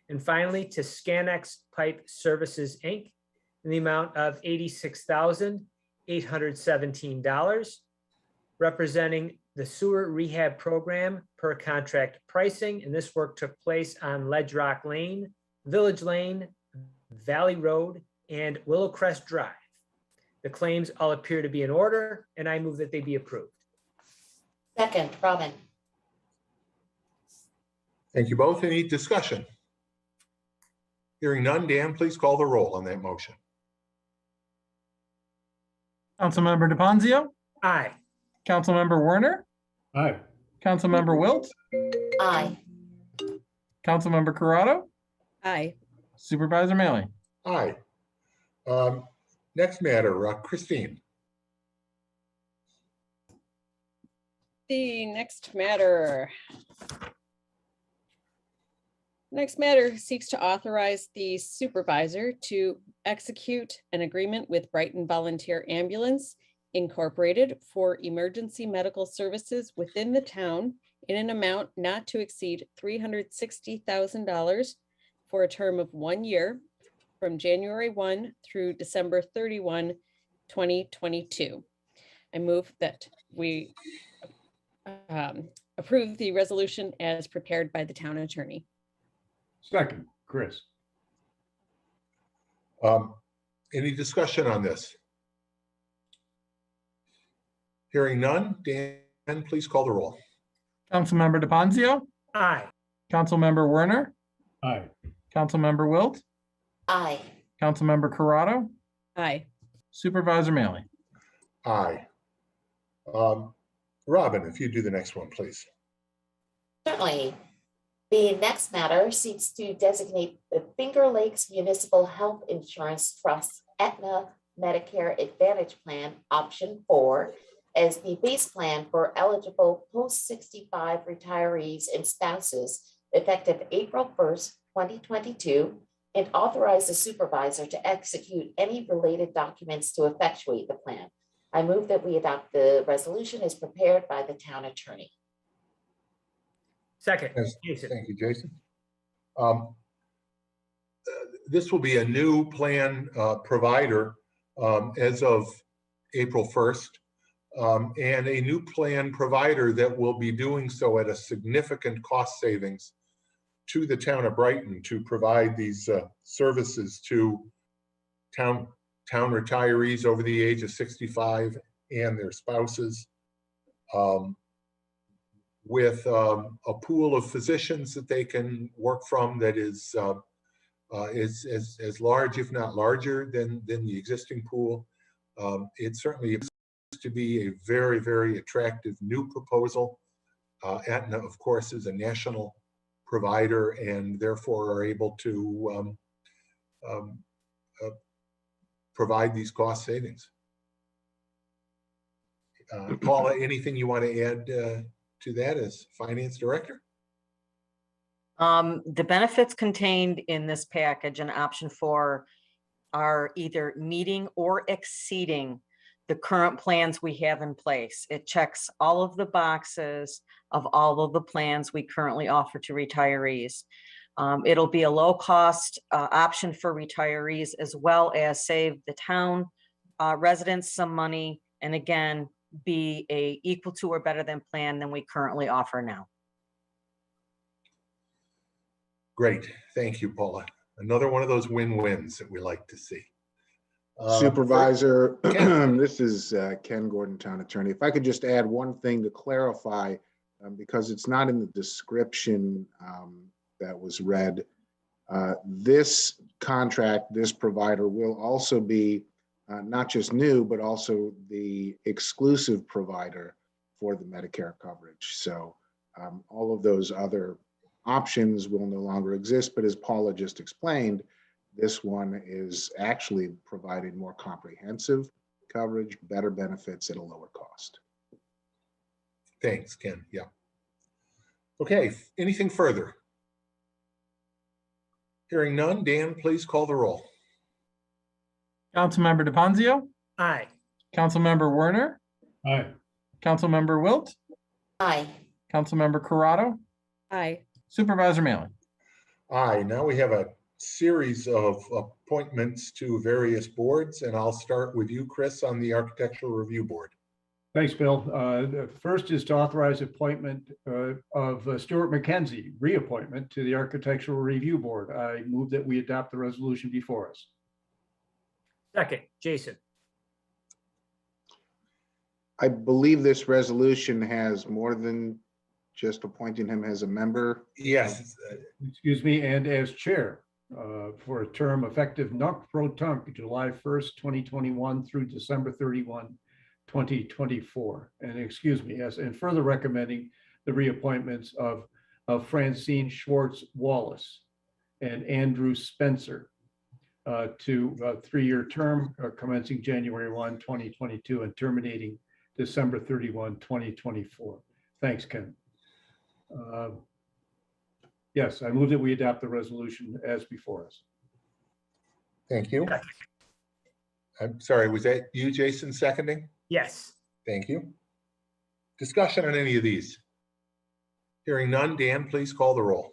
And finally, to Scanex Pipe Services, Inc., in the amount of $86,817, representing the sewer rehab program per contract pricing. And this work took place on Ledge Rock Lane, Village Lane, Valley Road, and Willowcrest Drive. The claims all appear to be in order, and I move that they be approved. Second, Robin. Thank you both. Any discussion? Hearing none, Dan, please call the roll on that motion. Councilmember DePonzio, Aye. Councilmember Werner, Aye. Councilmember Wilt, Aye. Councilmember Corrado, Aye. Supervisor Maley. Aye. Next matter, Christine. The next matter seeks to authorize the supervisor to execute an agreement with Brighton Volunteer Ambulance Incorporated for emergency medical services within the town in an amount not to exceed $360,000 for a term of 1 year from January 1 through December 31, 2022. I move that we approve the resolution as prepared by the town attorney. Second, Chris. Any discussion on this? Hearing none, Dan, please call the roll. Councilmember DePonzio, Aye. Councilmember Werner, Aye. Councilmember Wilt, Aye. Councilmember Corrado, Aye. Supervisor Maley. Aye. Robin, if you do the next one, please. Certainly. The next matter seeks to designate the Finger Lakes Municipal Health Insurance Trust Aetna Medicare Advantage Plan Option 4 as the base plan for eligible post-65 retirees and spouses effective April 1st, 2022, and authorize the supervisor to execute any related documents to effectuate the plan. I move that we adopt the resolution as prepared by the town attorney. Second, Yes, Jason. thank you, Jason. This will be a new plan provider as of April 1st, and a new plan provider that will be doing so at a significant cost savings to the town of Brighton to provide these services to town retirees over the age of 65 and their spouses, with a pool of physicians that they can work from that is as large, if not larger, than the existing pool. It certainly appears to be a very, very attractive new proposal. Aetna, of course, is a national provider and therefore are able to provide these cost savings. Paula, anything you want to add to that as finance director? The benefits contained in this package and option 4 are either meeting or exceeding the current plans we have in place. It checks all of the boxes of all of the plans we currently offer to retirees. It'll be a low cost option for retirees, as well as save the town residents some money, and again, be a equal to or better than plan than we currently offer now. Great, thank you, Paula. Another one of those win-wins that we like to see. Supervisor, Ken. this is Ken Gordon, Town Attorney. If I could just add one thing to clarify, because it's not in the description that was read. This contract, this provider will also be not just new, but also the exclusive provider for the Medicare coverage. So all of those other options will no longer exist, but as Paula just explained, this one is actually providing more comprehensive coverage, better benefits at a lower cost. Thanks, Ken. Yeah. Okay, anything further? Hearing none, Dan, please call the roll. Councilmember DePonzio, Aye. Councilmember Werner, Aye. Councilmember Wilt, Aye. Councilmember Corrado, Aye. Supervisor Maley. Aye, now we have a series of appointments to various boards, and I'll start with you, Chris, on the Architectural Review Board. Thanks, Bill. The first is to authorize appointment of Stuart McKenzie, reappointment to the Architectural Review Board. I move that we adopt the resolution before us. Second, Jason. I believe this resolution has more than just appointing him as a member. Yes. Excuse me, and as chair for a term effective nunc pro tunc, July 1st, 2021 through December 31, 2024. And excuse me, yes, and further recommending the reappointments of Francine Schwartz Wallace and Andrew Spencer to a 3-year term commencing January 1, 2022 and terminating December 31, 2024. Thanks, Ken. Yes, I move that we adopt the resolution as before us. Thank you. I'm sorry, was that you, Jason, seconding? Yes. Thank you. Discussion on any of these? Hearing none, Dan, please call the roll.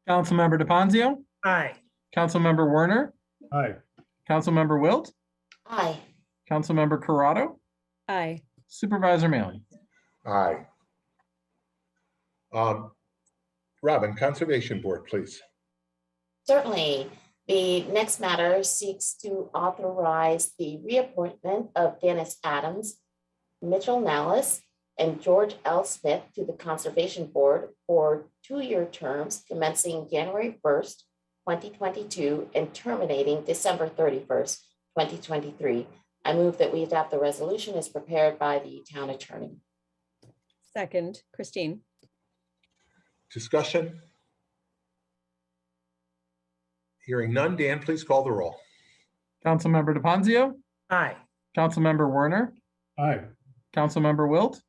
Councilmember DePonzio, Aye. Councilmember Werner, Aye. Councilmember Wilt, Aye. Councilmember Corrado, Aye. Supervisor Maley. Aye. Robin, Conservation Board, please. Certainly. The next matter seeks to authorize the reappointment of Dennis Adams, Mitchell Nallis, and George L. Smith to the Conservation Board for 2-year terms commencing January 1st, 2022 and terminating December 31st, 2023. I move that we adopt the resolution as prepared by the town attorney. Second, Christine. Discussion? Hearing none, Dan, please call the roll. Councilmember DePonzio, Aye. Councilmember Werner, Aye. Councilmember Wilt,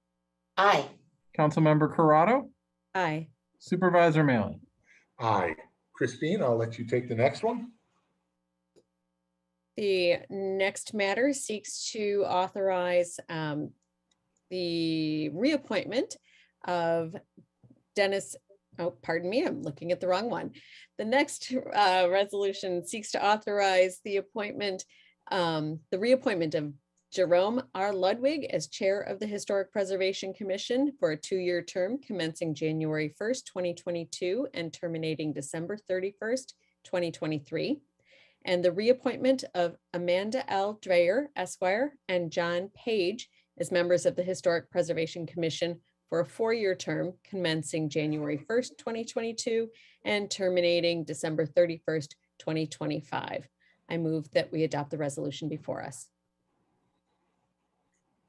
Aye. Councilmember Corrado, Aye. Supervisor Maley. Aye. Christine, I'll let you take the next one. The next matter seeks to authorize the reappointment of Dennis, oh, pardon me, I'm looking at the wrong one. The next resolution seeks to authorize the appointment, the reappointment of Jerome R. Ludwig as Chair of the Historic Preservation Commission for a 2-year term commencing January 1st, 2022 and terminating December 31st, 2023. And the reappointment of Amanda L. Dreyer, Esquire, and John Page as members of the Historic Preservation Commission for a 4-year term commencing January 1st, 2022 and terminating December 31st, 2025. I move that we adopt the resolution before us.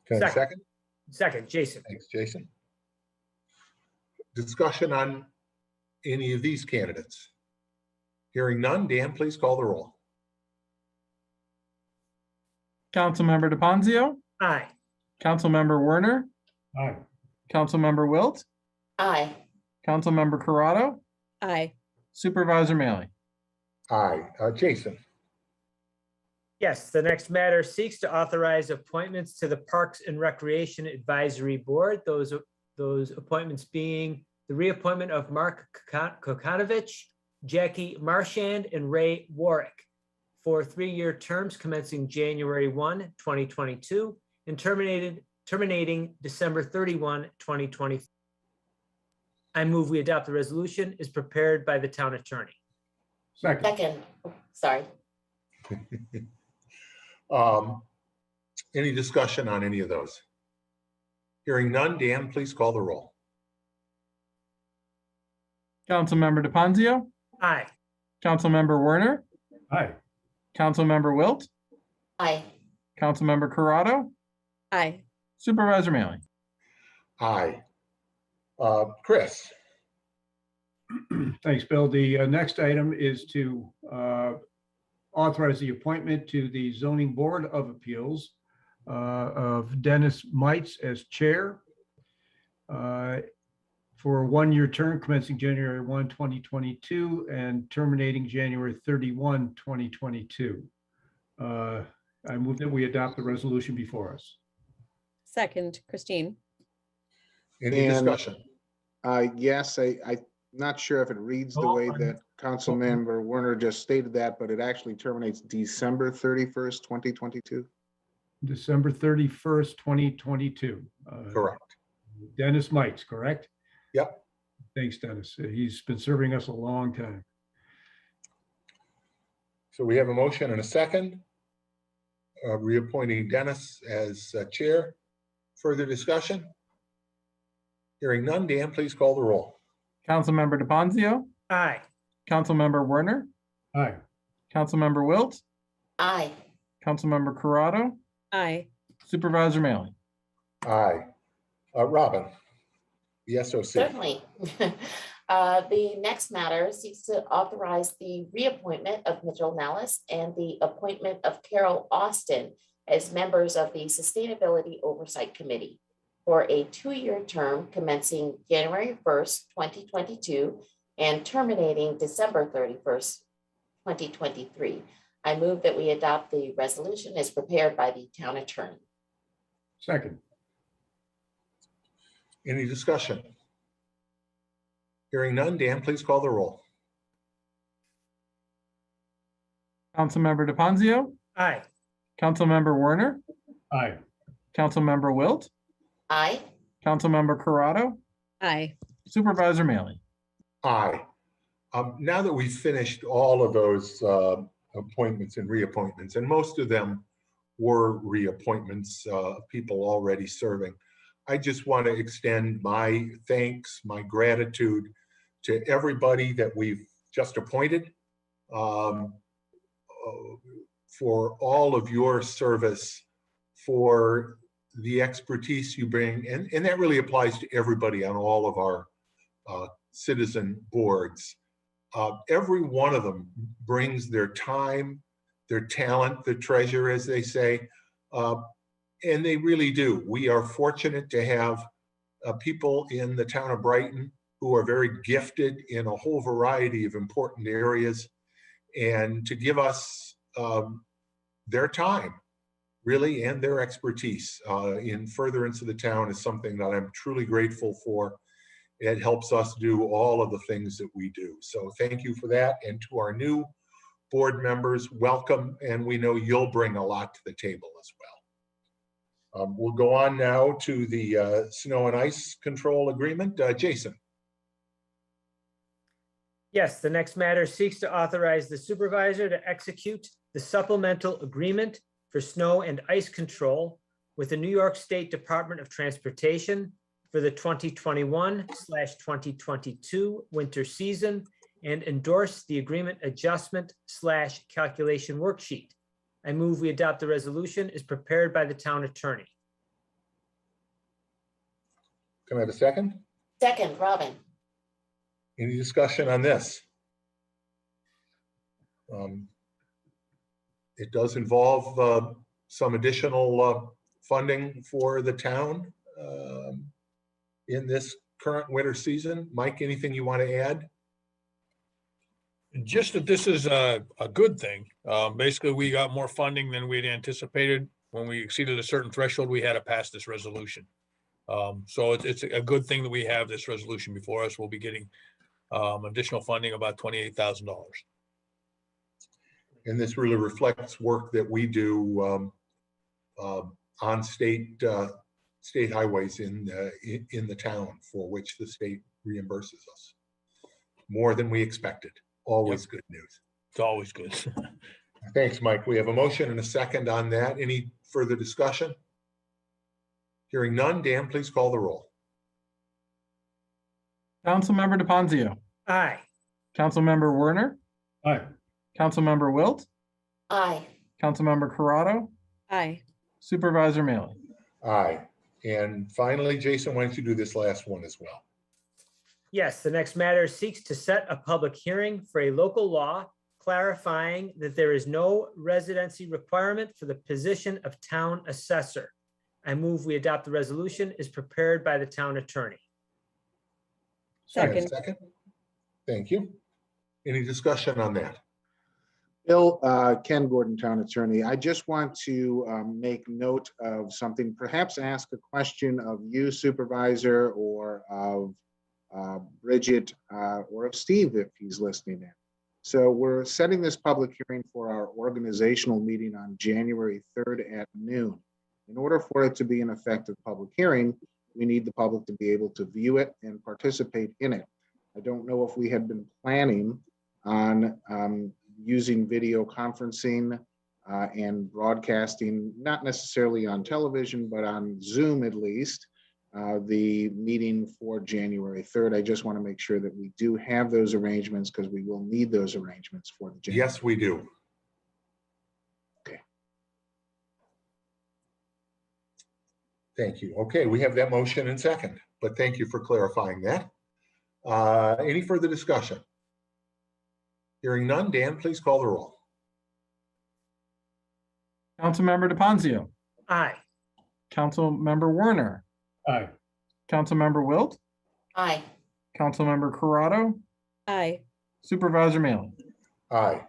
Can I second? Second, Jason. Thanks, Jason. Discussion on any of these candidates? Hearing none, Dan, please call the roll. Councilmember DePonzio, Aye. Councilmember Werner, Aye. Councilmember Wilt, Aye. Councilmember Corrado, Aye. Supervisor Maley. Aye. Jason. Yes, the next matter seeks to authorize appointments to the Parks and Recreation Advisory Board. Those appointments being the reappointment of Mark Kokanovich, Jackie Marchand, and Ray Warwick for 3-year terms commencing January 1, 2022 and terminating December 31, 2020. I move we adopt the resolution as prepared by the town attorney. Second. Second, sorry. Any discussion on any of those? Hearing none, Dan, please call the roll. Councilmember DePonzio, Aye. Councilmember Werner, Aye. Councilmember Wilt, Aye. Councilmember Corrado, Aye. Supervisor Maley. Aye. Chris, Thanks, Bill. The next item is to authorize the appointment to the Zoning Board of Appeals of Dennis Mites as chair for a one-year term commencing January 1, 2022 and terminating January 31, 2022. I move that we adopt the resolution before us. Second, Christine. any And- discussion? Yes, I'm not sure if it reads the way that Councilmember Werner just stated that, but it actually terminates December 31st, 2022. December 31st, 2022. Correct. Dennis Mites, correct? Yep. Thanks, Dennis. He's been serving us a long time. So we have a motion and a second, reappointing Dennis as chair. Further discussion? Hearing none, Dan, please call the roll. Councilmember DePonzio, Aye. Councilmember Werner, Aye. Councilmember Wilt, Aye. Councilmember Corrado, Aye. Supervisor Maley. Aye. Robin, the SOC. Certainly. The next matter seeks to authorize the reappointment of Mitchell Nellis and the appointment of Carol Austin as members of the Sustainability Oversight Committee for a 2-year term commencing January 1st, 2022 and terminating December 31st, 2023. I move that we adopt the resolution as prepared by the town attorney. Second. Any discussion? Hearing none, Dan, please call the roll. Councilmember DePonzio, Aye. Councilmember Werner, Aye. Councilmember Wilt, Aye. Councilmember Corrado, Aye. Supervisor Maley. Aye. Now that we've finished all of those appointments and reappointments, and most of them were reappointments of people already serving, I just want to extend my thanks, my gratitude to everybody that we've just appointed for all of your service, for the expertise you bring, and that really applies to everybody on all of our citizen boards. Every one of them brings their time, their talent, their treasure, as they say, and they really do. We are fortunate to have people in the town of Brighton who are very gifted in a whole variety of important areas, and to give us their time, really, and their expertise in furtherance of the town is something that I'm truly grateful for. It helps us do all of the things that we do. So thank you for that. And to our new board members, welcome. And we know you'll bring a lot to the table as well. We'll go on now to the snow and ice control agreement. Jason. Yes, the next matter seeks to authorize the supervisor to execute the supplemental agreement for snow and ice control with the New York State Department of Transportation for the 2021/2022 winter season and endorse the agreement adjustment/calculation worksheet. I move we adopt the resolution as prepared by the town attorney. Can I have a second? Second, Robin. Any discussion on this? It does involve some additional funding for the town in this current winter season. Mike, anything you want to add? Just that this is a good thing. Basically, we got more funding than we'd anticipated. When we exceeded a certain threshold, we had to pass this resolution. So it's a good thing that we have this resolution before us. We'll be getting additional funding, about $28,000. And this really reflects work that we do on state highways in the town, for which the state reimburses us more than we expected. Always good news. It's always good. Thanks, Mike. We have a motion and a second on that. Any further discussion? Hearing none, Dan, please call the roll. Councilmember DePonzio, Aye. Councilmember Werner, Aye. Councilmember Wilt, Aye. Councilmember Corrado, Aye. Supervisor Mealy. Aye. And finally, Jason, why don't you do this last one as well? Yes, the next matter seeks to set a public hearing for a local law clarifying that there is no residency requirement for the position of town assessor. I move we adopt the resolution as prepared by the town attorney. Second. Second. Thank you. Any discussion on that? Bill, Ken Gordon, Town Attorney. I just want to make note of something, perhaps ask a question of you, Supervisor, or of Bridget, or of Steve, if he's listening in. So we're setting this public hearing for our organizational meeting on January 3rd at noon. In order for it to be an effective public hearing, we need the public to be able to view it and participate in it. I don't know if we had been planning on using video conferencing and broadcasting, not necessarily on television, but on Zoom at least, the meeting for January 3rd. I just want to make sure that we do have those arrangements because we will need those arrangements for the January. Yes, we do. Okay. Thank you. Okay, we have that motion and second, but thank you for clarifying that. Any further discussion? Hearing none, Dan, please call the roll. Councilmember DePonzio, Aye. Councilmember Werner, Aye. Councilmember Wilt, Aye. Councilmember Corrado, Aye. Supervisor Mealy. Aye.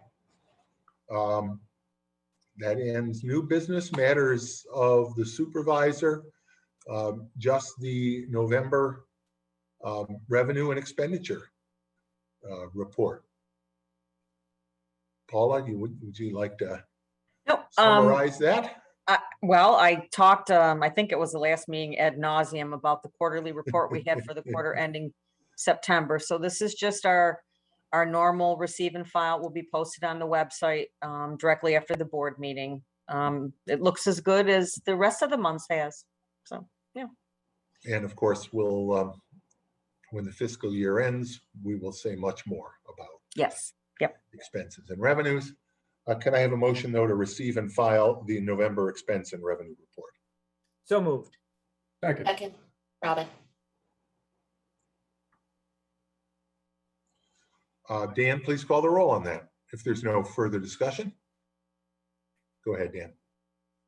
That ends new business matters of the supervisor. Just the November revenue and expenditure report. Paula, would you like to summarize that? Well, I talked, I think it was the last meeting ad nauseum about the quarterly report we had for the quarter ending September. So this is just our normal receive and file will be posted on the website directly after the board meeting. It looks as good as the rest of the months has. So, yeah. And of course, we'll, when the fiscal year ends, we will say much more about Yes. Yep. expenses and revenues. Can I have a motion, though, to receive and file the November expense and revenue report? So moved. Second. Second. Robin. Dan, please call the roll on that. If there's no further discussion. Go ahead, Dan.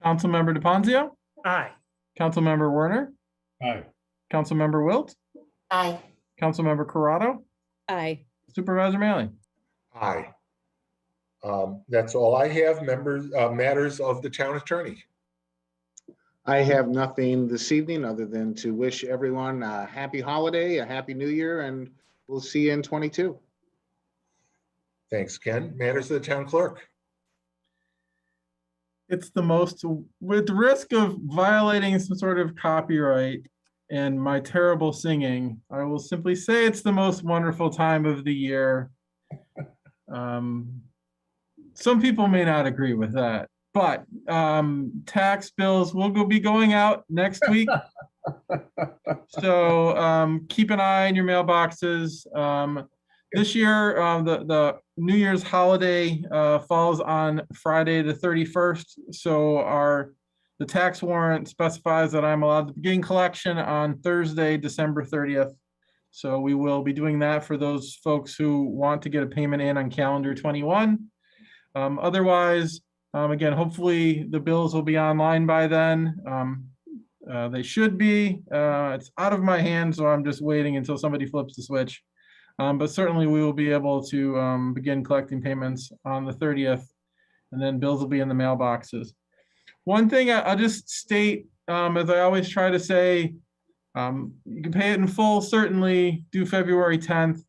Councilmember DePonzio, Aye. Councilmember Werner, Aye. Councilmember Wilt, Aye. Councilmember Corrado, Aye. Supervisor Mealy. Aye. That's all I have. Members, matters of the town attorney. I have nothing this evening other than to wish everyone a happy holiday, a happy new year, and we'll see you in 22. Thanks, Ken. Matters of the town clerk. It's the most, with risk of violating some sort of copyright and my terrible singing, I will simply say it's the most wonderful time of the year. Some people may not agree with that, but tax bills will be going out next week. So keep an eye on your mailboxes. This year, the New Year's holiday falls on Friday the 31st. So the tax warrant specifies that I'm allowed to begin collection on Thursday, December 30th. So we will be doing that for those folks who want to get a payment in on calendar 21. Otherwise, again, hopefully the bills will be online by then. They should be. It's out of my hands, so I'm just waiting until somebody flips the switch. But certainly we will be able to begin collecting payments on the 30th, and then bills will be in the mailboxes. One thing I'll just state, as I always try to say, you can pay it in full, certainly due February 10th.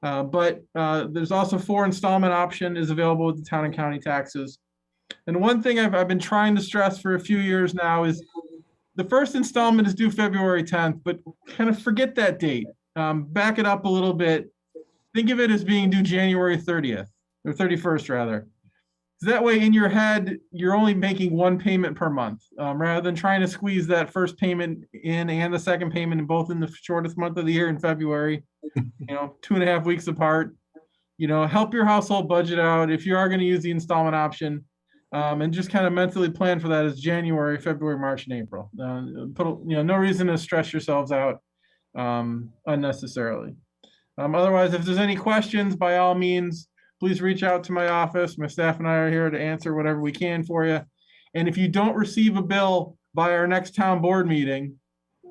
But there's also 4 installment option is available with the town and county taxes. And one thing I've been trying to stress for a few years now is the first installment is due February 10th, but kind of forget that date. Back it up a little bit. Think of it as being due January 30th. or 31st rather. So that way in your head, you're only making one payment per month, rather than trying to squeeze that first payment in and the second payment in both in the shortest month of the year in February, 2.5 weeks apart. Help your household budget out if you are going to use the installment option, and just kind of mentally plan for that as January, February, March, and April. No reason to stress yourselves out unnecessarily. Otherwise, if there's any questions, by all means, please reach out to my office. My staff and I are here to answer whatever we can for you. And if you don't receive a bill by our next town board meeting,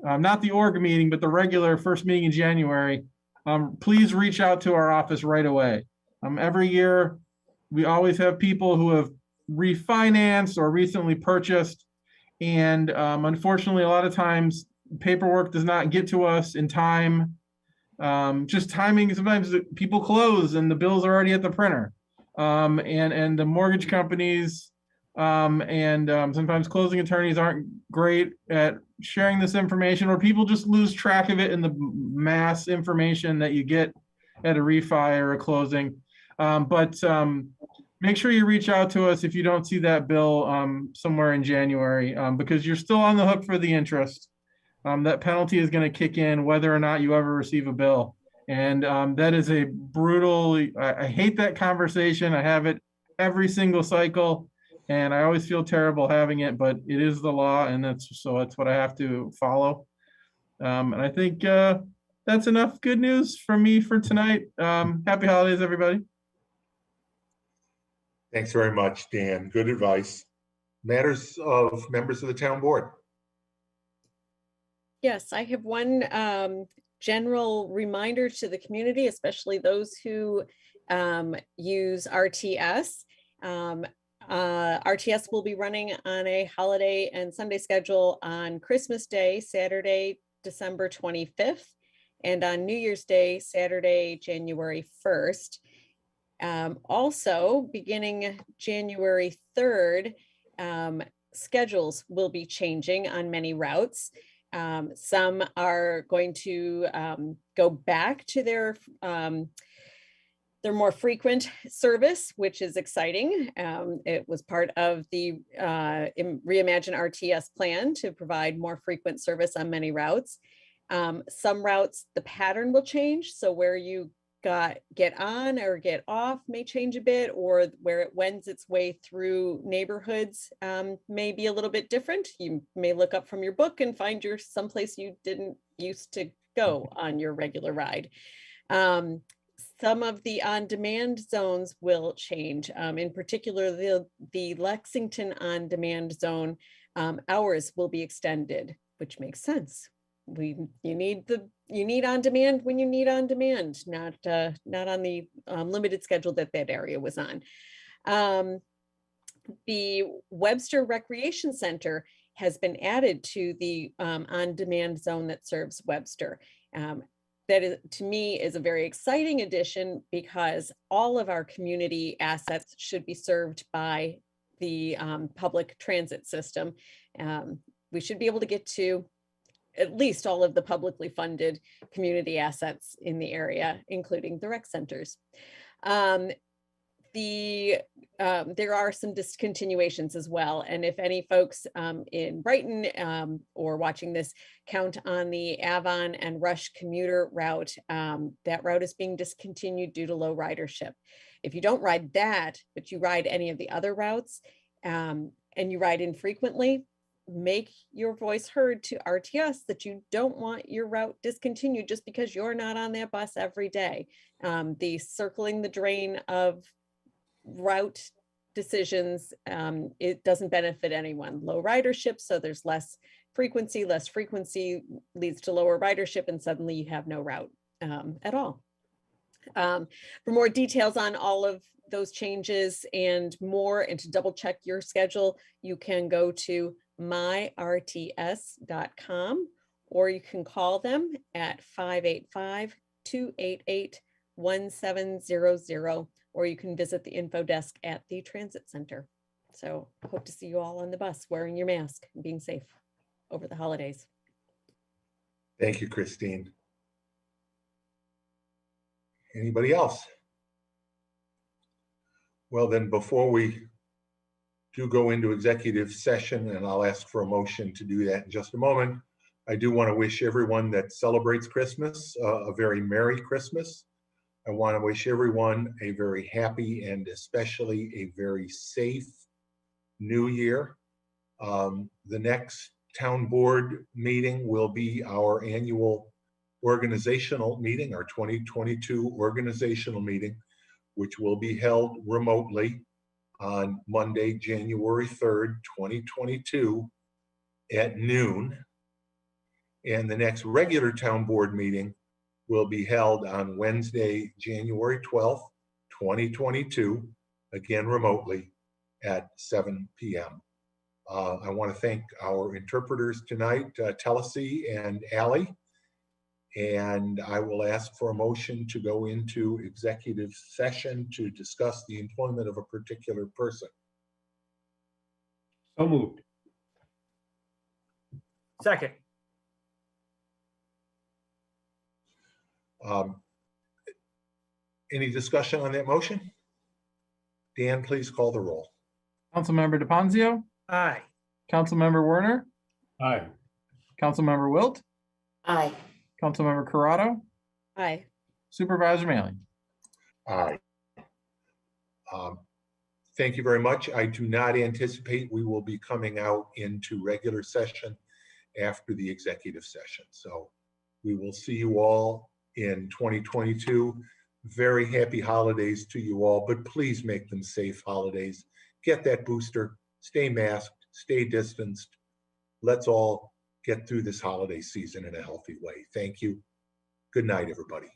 not the org meeting, but the regular first meeting in January, please reach out to our office right away. Every year, we always have people who have refinanced or recently purchased. And unfortunately, a lot of times paperwork does not get to us in time. Just timing, sometimes people close and the bills are already at the printer. And the mortgage companies and sometimes closing attorneys aren't great at sharing this information, or people just lose track of it in the mass information that you get at a refi or a closing. But make sure you reach out to us if you don't see that bill somewhere in January, because you're still on the hook for the interest. That penalty is going to kick in whether or not you ever receive a bill. And that is a brutal, I hate that conversation. I have it every single cycle and I always feel terrible having it, but it is the law and that's what I have to follow. And I think that's enough good news from me for tonight. Happy holidays, everybody. Thanks very much, Dan. Good advice. Matters of members of the town board. Yes, I have one general reminder to the community, especially those who use RTS. RTS will be running on a holiday and Sunday schedule on Christmas Day, Saturday, December 25th, and on New Year's Day, Saturday, January 1st. Also, beginning January 3rd, schedules will be changing on many routes. Some are going to go back to their more frequent service, which is exciting. It was part of the Reimagine RTS plan to provide more frequent service on many routes. Some routes, the pattern will change. So where you get on or get off may change a bit, or where it wends its way through neighborhoods may be a little bit different. You may look up from your book and find you're someplace you didn't used to go on your regular ride. Some of the on-demand zones will change. In particular, the Lexington on-demand zone hours will be extended, which makes sense. You need on demand when you need on demand, not on the limited schedule that area was on. The Webster Recreation Center has been added to the on-demand zone that serves Webster. That is, to me, is a very exciting addition because all of our community assets should be served by the public transit system. We should be able to get to at least all of the publicly funded community assets in the area, including the rec centers. There are some discontinuations as well. And if any folks in Brighton or watching this count on the Avon and Rush commuter route, that route is being discontinued due to low ridership. If you don't ride that, but you ride any of the other routes and you ride infrequently, make your voice heard to RTS that you don't want your route discontinued just because you're not on that bus every day. The circling the drain of route decisions, it doesn't benefit anyone. Low ridership, so there's less frequency leads to lower ridership, and suddenly you have no route at all. For more details on all of those changes and more, and to double check your schedule, you can go to myrts.com, or you can call them at 585-288-1700, or you can visit the info desk at the transit center. So I hope to see you all on the bus wearing your mask and being safe over the holidays. Thank you, Christine. Anybody else? Well, then before we do go into executive session, and I'll ask for a motion to do that in just a moment, I do want to wish everyone that celebrates Christmas a very Merry Christmas. I want to wish everyone a very happy and especially a very safe New Year. The next town board meeting will be our annual organizational meeting, our 2022 organizational meeting, which will be held remotely on Monday, January 3rd, 2022 at noon. And the next regular town board meeting will be held on Wednesday, January 12th, 2022, again remotely at 7 p.m. I want to thank our interpreters tonight, Telesi and Allie. And I will ask for a motion to go into executive session to discuss the employment of a particular person. So moved. Second. Any discussion on that motion? Dan, please call the roll. Councilmember DePonzio, Aye. Councilmember Werner, Aye. Councilmember Wilt, Aye. Councilmember Corrado, Aye. Supervisor Manley. Aye. Thank you very much. I do not anticipate we will be coming out into regular session after the executive session. So we will see you all in 2022. Very happy holidays to you all, but please make them safe holidays. Get that booster, stay masked, stay distanced. Let's all get through this holiday season in a healthy way. Thank you. Good night, everybody.